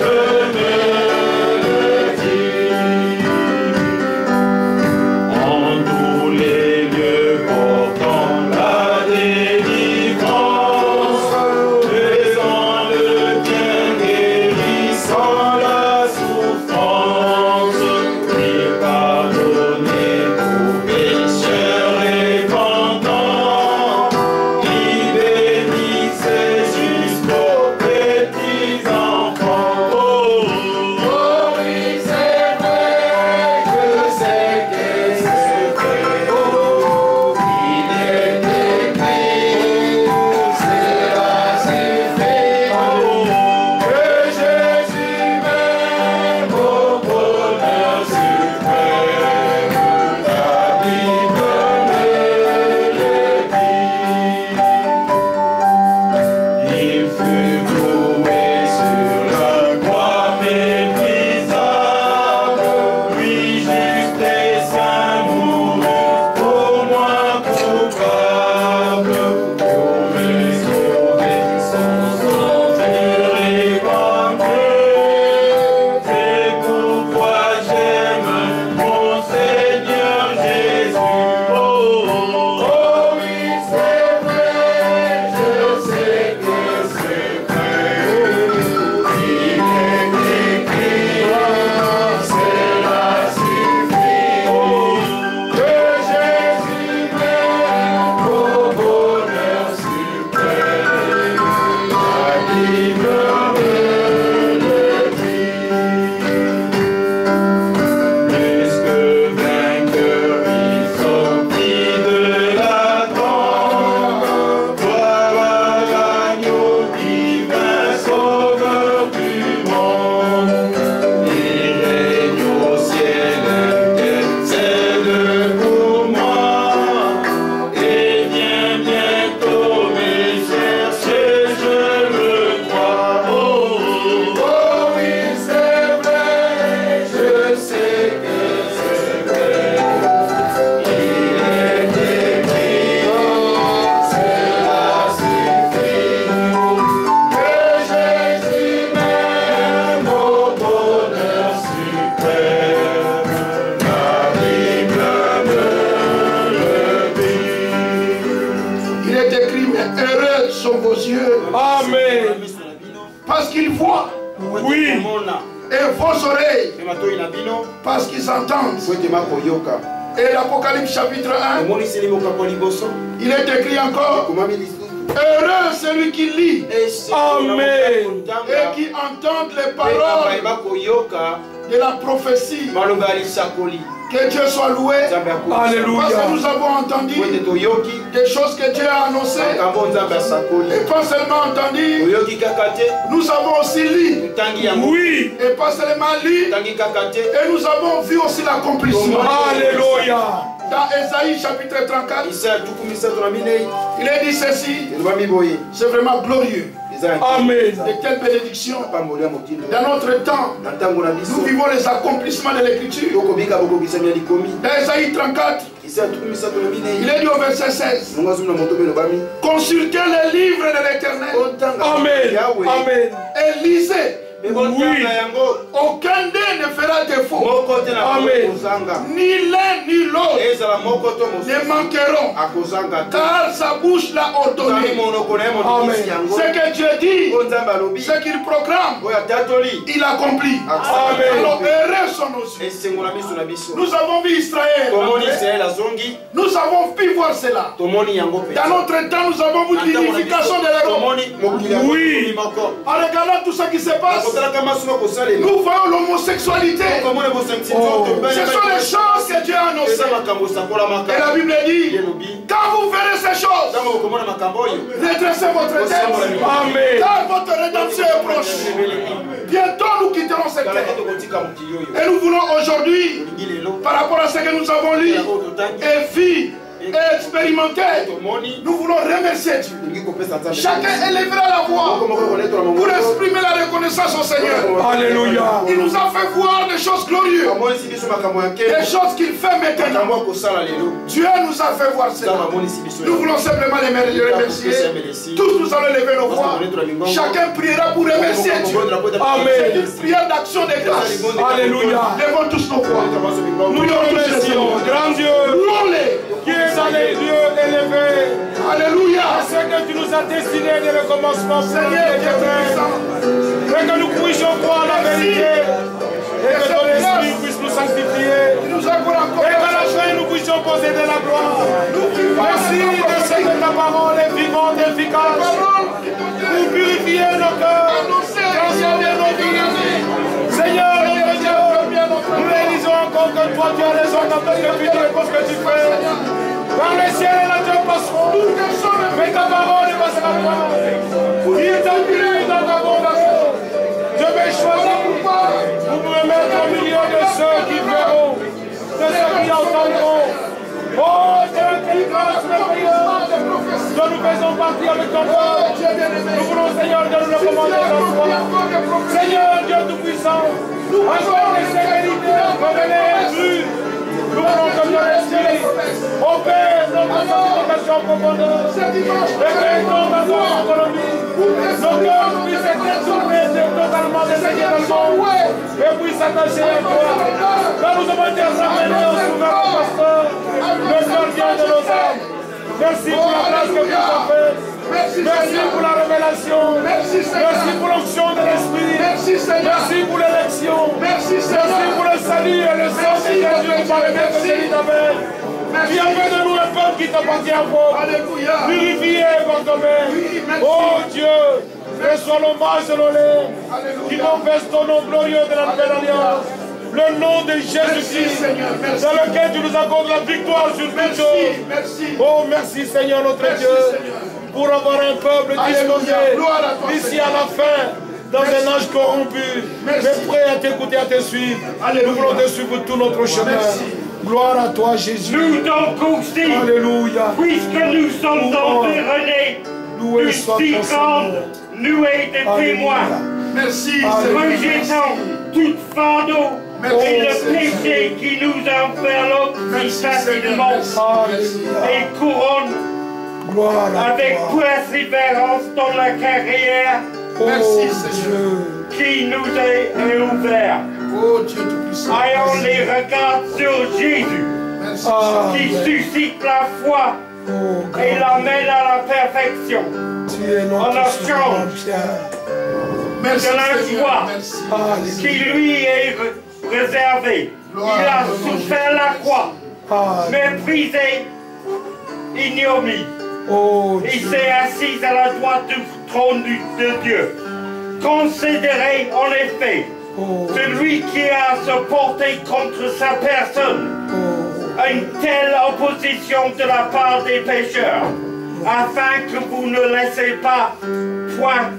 qu'ils voient. Oui. Et vos oreilles, parce qu'ils entendent. Et l'Apocalypse chapitre 1, il est écrit encore, heureux celui qui lit. Amen. Et qui entend les paroles de la prophétie. Que Dieu soit loué. Alléluia. Parce que nous avons entendu des choses que Dieu a annoncées. Et pas seulement entendu, nous avons aussi lu. Oui. Et pas seulement lu, et nous avons vu aussi l'accomplissement. Alléluia. Dans Ésaïe chapitre 34, il est dit ceci. C'est vraiment glorieux. Amen. De telles bénédictions. Dans notre temps, nous vivons les accomplissements de l'écriture. Dans Ésaïe 34, il est dit au verset 16. Consultez les livres de l'Éternel. Amen. Amen. Et lisez. Oui. Aucun d'eux ne fera défaut. Amen. Ni l'un ni l'autre ne manqueront. Car sa bouche l'a ordonné. Amen. Ce que Dieu dit, ce qu'il proclame, il accomplit. Amen. Alors heureux sont nos yeux. Nous avons vu Israël. Nous avons pu voir cela. Dans notre temps, nous avons vu l'unification de l'Europe. Oui. En regardant tout ce qui se passe, nous voyons l'homosexualité. Ce sont les choses que Dieu a annoncées. Et la Bible dit, quand vous verrez ces choses, redressez votre tête. Amen. Car votre rédemption est proche. Bientôt nous quitterons cette terre. Et nous voulons aujourd'hui, par rapport à ce que nous avons lu et vu et expérimenté, nous voulons remercier Dieu. Chacun élèvera la voix pour exprimer la reconnaissance au Seigneur. Alléluia. Il nous a fait voir des choses glorieuses, des choses qu'il fait maintenant. Dieu nous a fait voir cela. Nous voulons simplement les remercier. Tous nous allons lever nos voix. Chacun priera pour remercier Dieu. Amen. Une prière d'action de grâce. Alléluia. Levons tous nos voix. Nous te remercions, grand Dieu, Louons-les. qui est dans les lieux élevés. Alléluia. À ce que tu nous as destiné dès le commencement, Seigneur, Dieu puissant. et que nous puissions croire la vérité, et que ton esprit puisse nous sanctifier, Tu nous accordes encore. et qu'à la fin nous puissions posséder la gloire. Merci de ce que ta parole est vivante et efficace pour purifier nos cœurs, transformer nos vies. Seigneur, notre Dieu, nous réalisons encore que toi tu as raison dans tout ce que tu dis et pour ce que tu fais. Car le ciel et la terre passeront, mais ta parole ne passera pas. Il t'appuie dans ta fondation. Je vais choisir pour me mettre au milieu de ceux qui verront, de ceux qui entendront. Oh Dieu, quelle grâce de prière. Nous nous faisons partie avec ton peuple. Nous voulons, Seigneur, de nous le commander dans toi. Seigneur, Dieu Tout-Puissant, afin que ces vérités revenaient plus. Nous voulons que ton esprit opère notre sanctification en profondeur. Et que ton amour en autonomie, nos cœurs puissent être détournés totalement des seigneurs du monde et puissent s'attacher à toi. Quand nous avons été ramenés au souverain pasteur, le gardien de nos âmes. Merci pour la grâce que tu as faite. Merci pour la révélation. Merci pour l'onction de l'Esprit. Merci pour l'élection. Merci pour le salut et le sang de Jésus par le bien de Jésus d'Abel. Qui a fait de nous un peuple qui t'appartient à vous. Purifié par toi-même. Oh Dieu, reçois l'hommage de l'honneur qui confesse ton nom glorieux de la nouvelle alliance. Le nom de Jésus-Christ, dans lequel tu nous accordes la victoire sur toutes choses. Oh, merci Seigneur notre Dieu, pour avoir un peuple disposé d'ici à la fin, dans un âge corrompu, mais prêt à t'écouter, à te suivre. Nous voulons te suivre tout notre chemin. Gloire à toi, Jésus. Nous donc aussi, Alléluia. puisque nous sommes environnés d'une si grande nuée de témoins, Merci, rejetons toute fardeau et le péché qui nous enferme si facilement et couronne avec persévérance dans la carrière qui nous est ouverte. Ayons les regards sur Jésus qui suscite la foi et l'amène à la perfection. En notre chance. de la joie qui lui est réservée. Il a souffert la croix, méprisé, ignominie. Il s'est assis à la droite du trône de Dieu. Considérez en effet celui qui a supporté contre sa personne une telle opposition de la part des pécheurs, afin que vous ne laissez pas point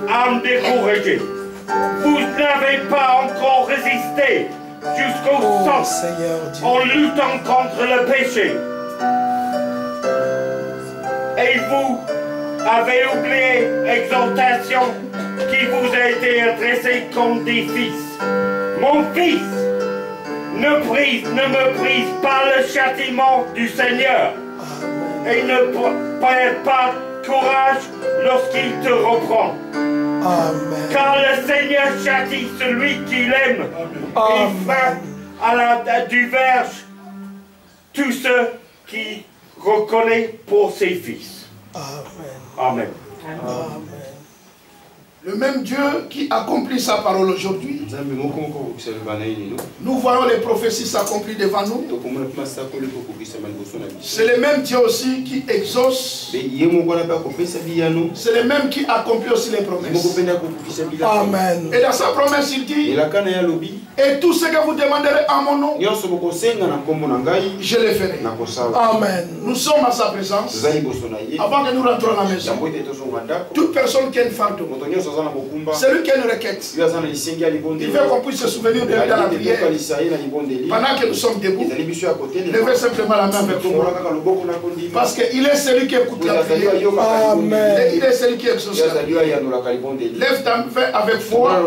à me décourager. Vous n'avez pas encore résisté jusqu'au sang en luttant contre le péché. Et vous avez oublié l'exhortation qui vous a été adressée comme des fils. Mon fils, ne me brise pas le châtiment du Seigneur et ne perds pas courage lorsqu'il te reprend. Amen. Car le Seigneur châtie celui qu'il aime et frappe du verge tous ceux qui reconnaissent pour ses fils. Amen. Amen. Amen. Le même Dieu qui accomplit sa parole aujourd'hui, nous voyons les prophéties s'accomplir devant nous. C'est le même Dieu aussi qui exauce. C'est le même qui accomplit aussi les promesses. Amen. Et dans sa promesse, il dit, et tout ce que vous demanderez en mon nom, je le ferai. Amen. Nous sommes à sa présence. Avant que nous rentrons à la maison, toute personne qui a une fardeau, celui qui a une requête, il veut qu'on puisse se souvenir de lui dans la prière. Pendant que nous sommes debout, levez simplement la main avec moi. Parce qu'il est celui qui écoute la prière. Amen. Et il est celui qui exauce la prière. Lève ta main avec foi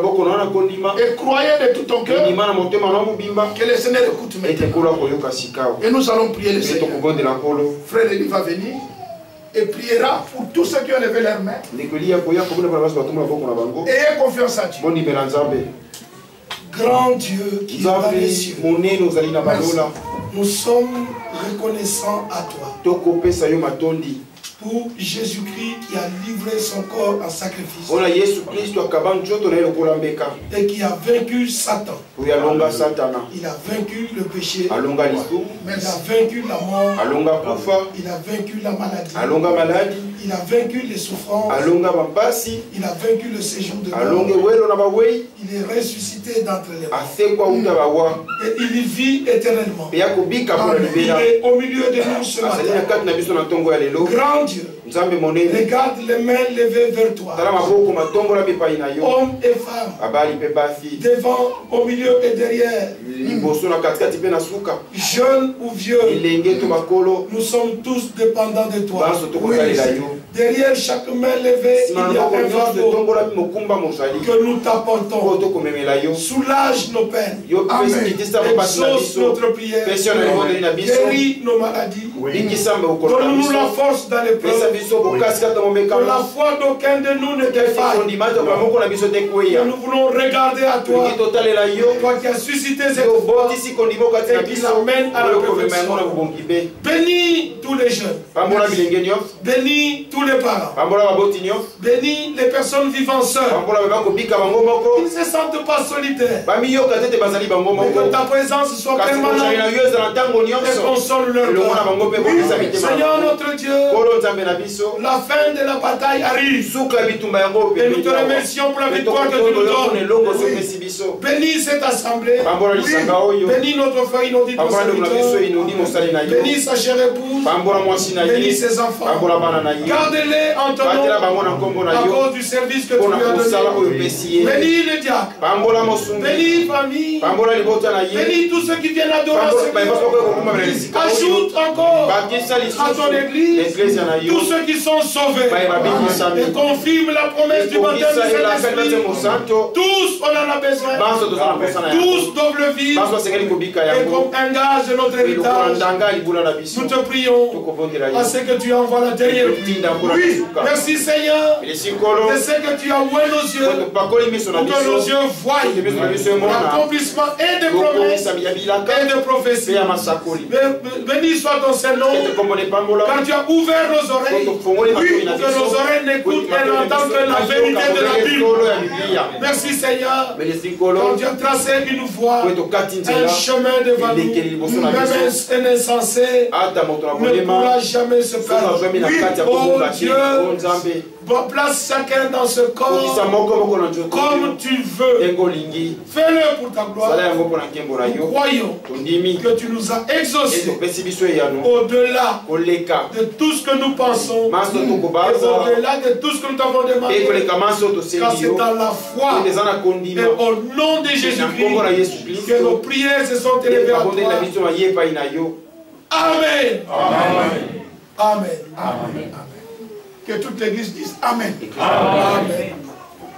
et croyez de tout ton cœur que le Seigneur écoute maintenant. Et nous allons prier le Seigneur. Frère Eli va venir et priera pour tous ceux qui ont levé leurs mains. Ayez confiance à Dieu. Grand Dieu qui est dans les cieux, nous sommes reconnaissants à toi pour Jésus-Christ qui a livré son corps en sacrifice et qui a vaincu Satan. Il a vaincu le péché. Il a vaincu la mort. Il a vaincu la maladie. Il a vaincu les souffrances. Il a vaincu le séjour de mort. Il est ressuscité d'entre les morts. Et il vit éternellement. Il est au milieu de nous ce matin. Grand Dieu, regarde les mains levées vers toi. Hommes et femmes, devant, au milieu et derrière. Jeunes ou vieux, nous sommes tous dépendants de toi. Derrière chaque main levée, il y a un fardeau que nous t'apportons. Soulage nos peines. Amen. Exauce notre prière. Guéris nos maladies. Donne-nous la force dans l'épreuve. Que la foi d'aucun de nous ne défaille. Nous voulons regarder à toi. Toi qui as suscité cette foi et qui l'amène à la perfection. Bénis tous les jeunes. Bénis tous les parents. Bénis les personnes vivant seules. Ils ne se sentent pas solidaires. Mais que ta présence soit permanente et console leur cœur. Seigneur notre Dieu, la fin de la bataille arrive. Et nous te remercions pour la victoire que tu nous donnes. Bénis cette assemblée. Bénis notre frère Inodit, notre serviteur. Bénis sa chère épouse. Bénis ses enfants. Gardez-les en ton nom à cause du service que tu lui as donné. Bénis les diacres. Bénis les familles. Bénis tous ceux qui viennent adorer. Ajoute encore à ton église tous ceux qui sont sauvés. Et confirme la promesse du baptême du Saint-Esprit. Tous on en a besoin. Tous doivent le vivre. Et comme un gage de notre héritage, nous te prions à ce que tu envoies la dernière pluie Oui, merci Seigneur. Je sais que tu as ouvert nos yeux pour que nos yeux voient l'accomplissement et des promesses et de prophéties. Béni soit ton Seigneur. Quand tu as ouvert nos oreilles, oui, pour que nos oreilles n'écoutent et n'entendent que la vérité de la Bible. Merci Seigneur. Quand tu as tracé une voie, un chemin devant nous, même un insensé ne pourra jamais se perdre. Oui, oh Dieu, place chacun dans ce corps comme tu veux. Fais-le pour ta gloire. Nous croyons que tu nous as exaucés au-delà de tout ce que nous pensons, au-delà de tout ce que nous t'avons demandé, car c'est dans la foi et au nom de Jésus-Christ que nos prières se sont élevées à toi. Amen. Amen. Amen. Amen. Que toute l'église dise Amen. Amen.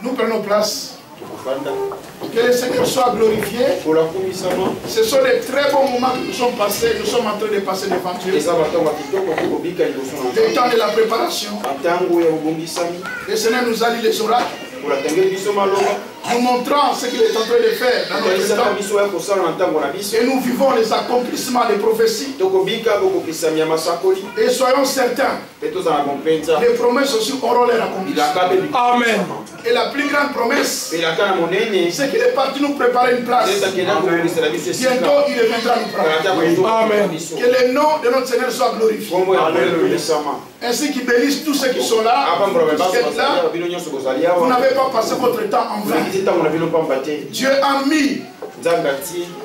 Nous prenons place. Que le Seigneur soit glorifié. Ce sont des très bons moments que nous sommes passés. Nous sommes en train de passer devant Dieu. Le temps de la préparation. Le Seigneur nous a dit les oracles, nous montrant ce qu'il est en train de faire dans notre temps. Et nous vivons les accomplissements des prophéties. Et soyons certains, les promesses aussi auront leur accomplissement. Amen. Et la plus grande promesse, c'est qu'il est parti nous préparer une place. Bientôt, il viendra nous prendre. Amen. Que le nom de notre Seigneur soit glorifié. Ainsi qu'il bénisse tous ceux qui sont là. Vous n'avez pas passé votre temps en vain. Dieu a mis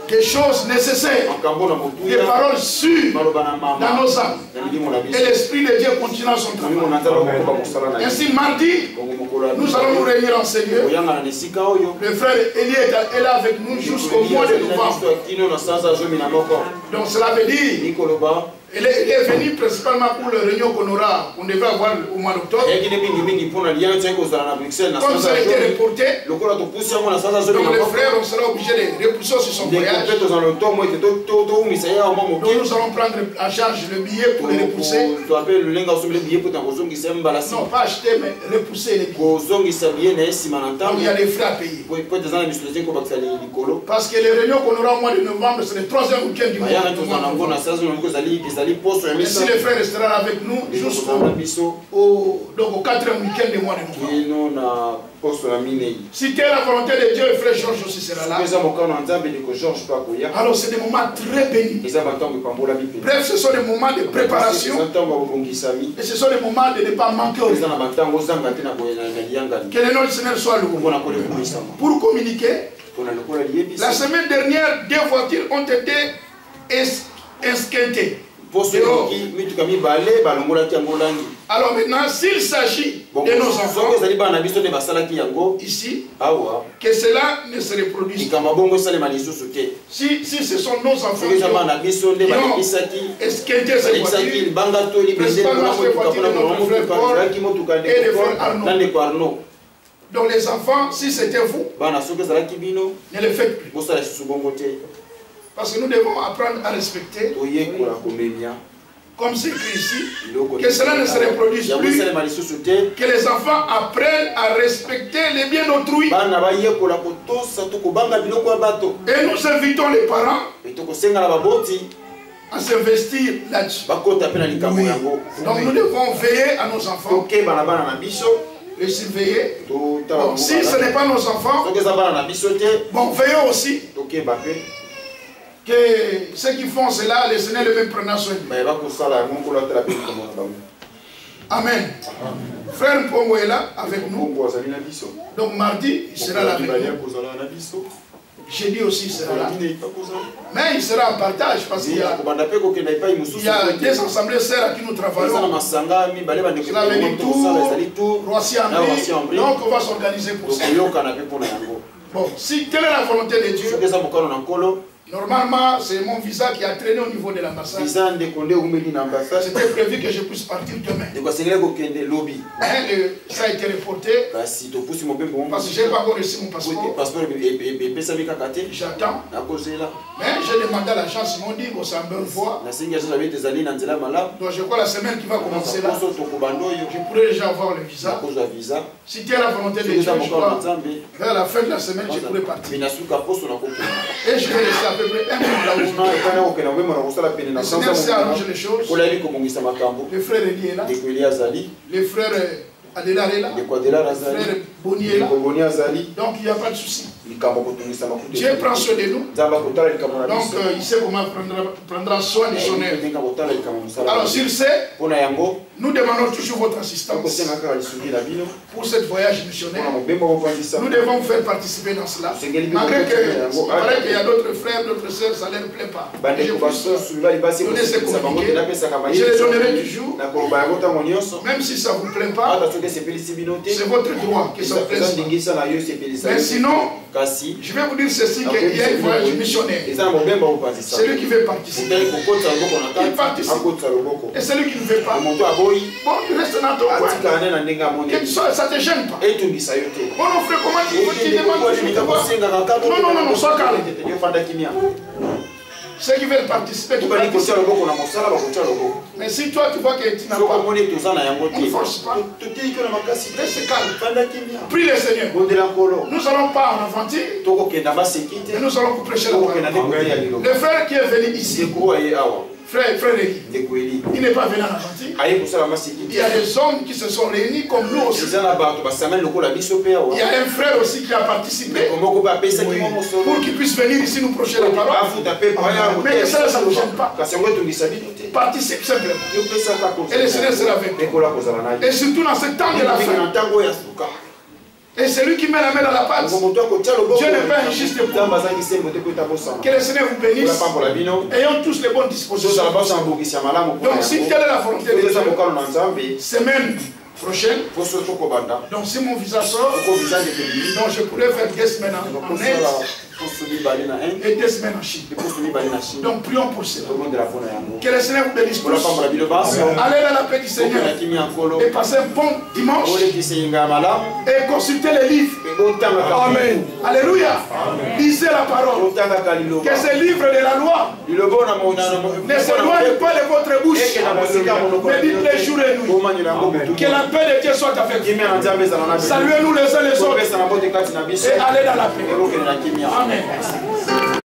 des choses nécessaires, des paroles sûres dans nos âmes. Et l'Esprit de Dieu continue son travail. Ainsi, mardi, nous allons nous réunir en ce lieu. Le frère Élie est là avec nous jusqu'au mois de novembre. Donc cela veut dire, il est venu principalement pour le réunion qu'on devait avoir au mois d'octobre. Comme ça a été reporté, donc les frères, on sera obligé de repousser sur son voyage. Donc nous allons prendre en charge le billet pour les repousser. Non, pas acheter, mais repousser les billets. Donc il y a des frais à payer. Parce que les réunions qu'on aura au mois de novembre, c'est le troisième week-end du mois. Et si les frères resteront avec nous jusqu'au au quatrième week-end du mois de novembre. Si telle la volonté de Dieu, le frère Georges aussi sera là. Alors c'est des moments très bénis. Bref, ce sont des moments de préparation. Et ce sont des moments de ne pas manquer au temps. Que le nom du Seigneur soit loué. Pour communiquer, la semaine dernière, 2 voitures ont été esquintées. Alors maintenant, s'il s'agit de nos enfants ici, que cela ne se reproduise pas. Si ce sont nos enfants qui ont esquinté ces voitures, principalement ces voitures de notre frère Paul et le frère Arnaud. Donc les enfants, si c'était vous, ne le faites plus. Parce que nous devons apprendre à respecter, comme c'est écrit ici, que cela ne se reproduise plus, que les enfants apprennent à respecter les biens d'autrui. Et nous invitons les parents à s'investir là-dessus. Oui. Donc nous devons veiller à nos enfants, les surveiller. Bon, si ce n'est pas nos enfants, bon, veillons aussi que ceux qui font cela, le Seigneur le même prendra soin. Amen. Frère Mpongo est là avec nous. Donc mardi, il sera là avec nous. Jeudi aussi, il sera là. Mais il sera en partage parce qu'il y a des assemblées sœurs à qui nous travaillons. Cela veut dire tout, Roissy-en-Brie. Donc on va s'organiser pour ça. Bon, si telle est la volonté de Dieu, Normalement, c'est mon visa qui a traîné au niveau de l'ambassade. C'était prévu que je puisse partir demain. Mais ça a été reporté parce que je n'ai pas encore reçu mon passeport. J'attends. Mais j'ai demandé à l'agence, ils m'ont dit que c'est en bonne voie. Donc je crois la semaine qui va commencer là, je pourrais déjà avoir le visa. Si tu as la volonté de Dieu, je crois, vers la fin de la semaine, je pourrais partir. Et je vais rester à peu près un mois là où le Seigneur sait arranger les choses. Le frère Eli est là. Le frère Adela est là. Le frère Boni est là. Donc il n'y a pas de souci. Dieu prend soin de nous. Donc il sait comment prendra soin de son œuvre. Alors sur ce, nous demandons toujours votre assistance pour ce voyage missionnaire. Nous devons vous faire participer dans cela. Malgré que il paraît qu'il y a d'autres frères, d'autres sœurs, ça ne leur plaît pas. Je puisse donner ces communiqués. Je les donnerai toujours. Même si ça ne vous plaît pas, c'est votre droit que ça vous plaise. Mais sinon, je vais vous dire ceci, qu'il y a un voyage missionnaire. Celui qui veut participer, il participe. Et celui qui ne veut pas, bon, il reste dans ton coin. Ça ne te gêne pas. Bon, mon frère, comment tu demandes? Non, sois calme. Ceux qui veulent participer, tu participes. Mais si toi tu vois que tu n'as pas, on ne force pas. Reste calme. Prie le Seigneur. Nous n'allons pas en aventure, mais nous allons vous prêcher la parole. Le frère qui est venu ici, frère Eli, il n'est pas venu en aventure. Il y a des hommes qui se sont réunis comme nous aussi. Il y a un frère aussi qui a participé pour qu'il puisse venir ici nous prêcher la parole. Mais ça ne vous gêne pas. Participe simplement. Et le Seigneur sera avec toi. Et surtout dans ce temps de la fin. Et celui qui met la main dans la pâte, Dieu n'est pas injuste pour nous. Que le Seigneur vous bénisse. Ayons tous les bonnes dispositions. Donc si telle est la volonté de Dieu, semaine prochaine, donc si mon visa sort, donc je pourrais faire 2 semaines en Inde et 2 semaines en Chine. Donc prions pour cela. Que le Seigneur vous bénisse tous. Allez dans la paix du Seigneur et passez un bon dimanche et consultez les livres. Amen. Alléluia. Lisez la parole. Que ce livre de la loi ne s'éloigne pas de votre bouche, mais dites-les jour et nuit. Que la paix de Dieu soit avec vous. Saluez-nous les uns les autres et allez dans la paix. Amen.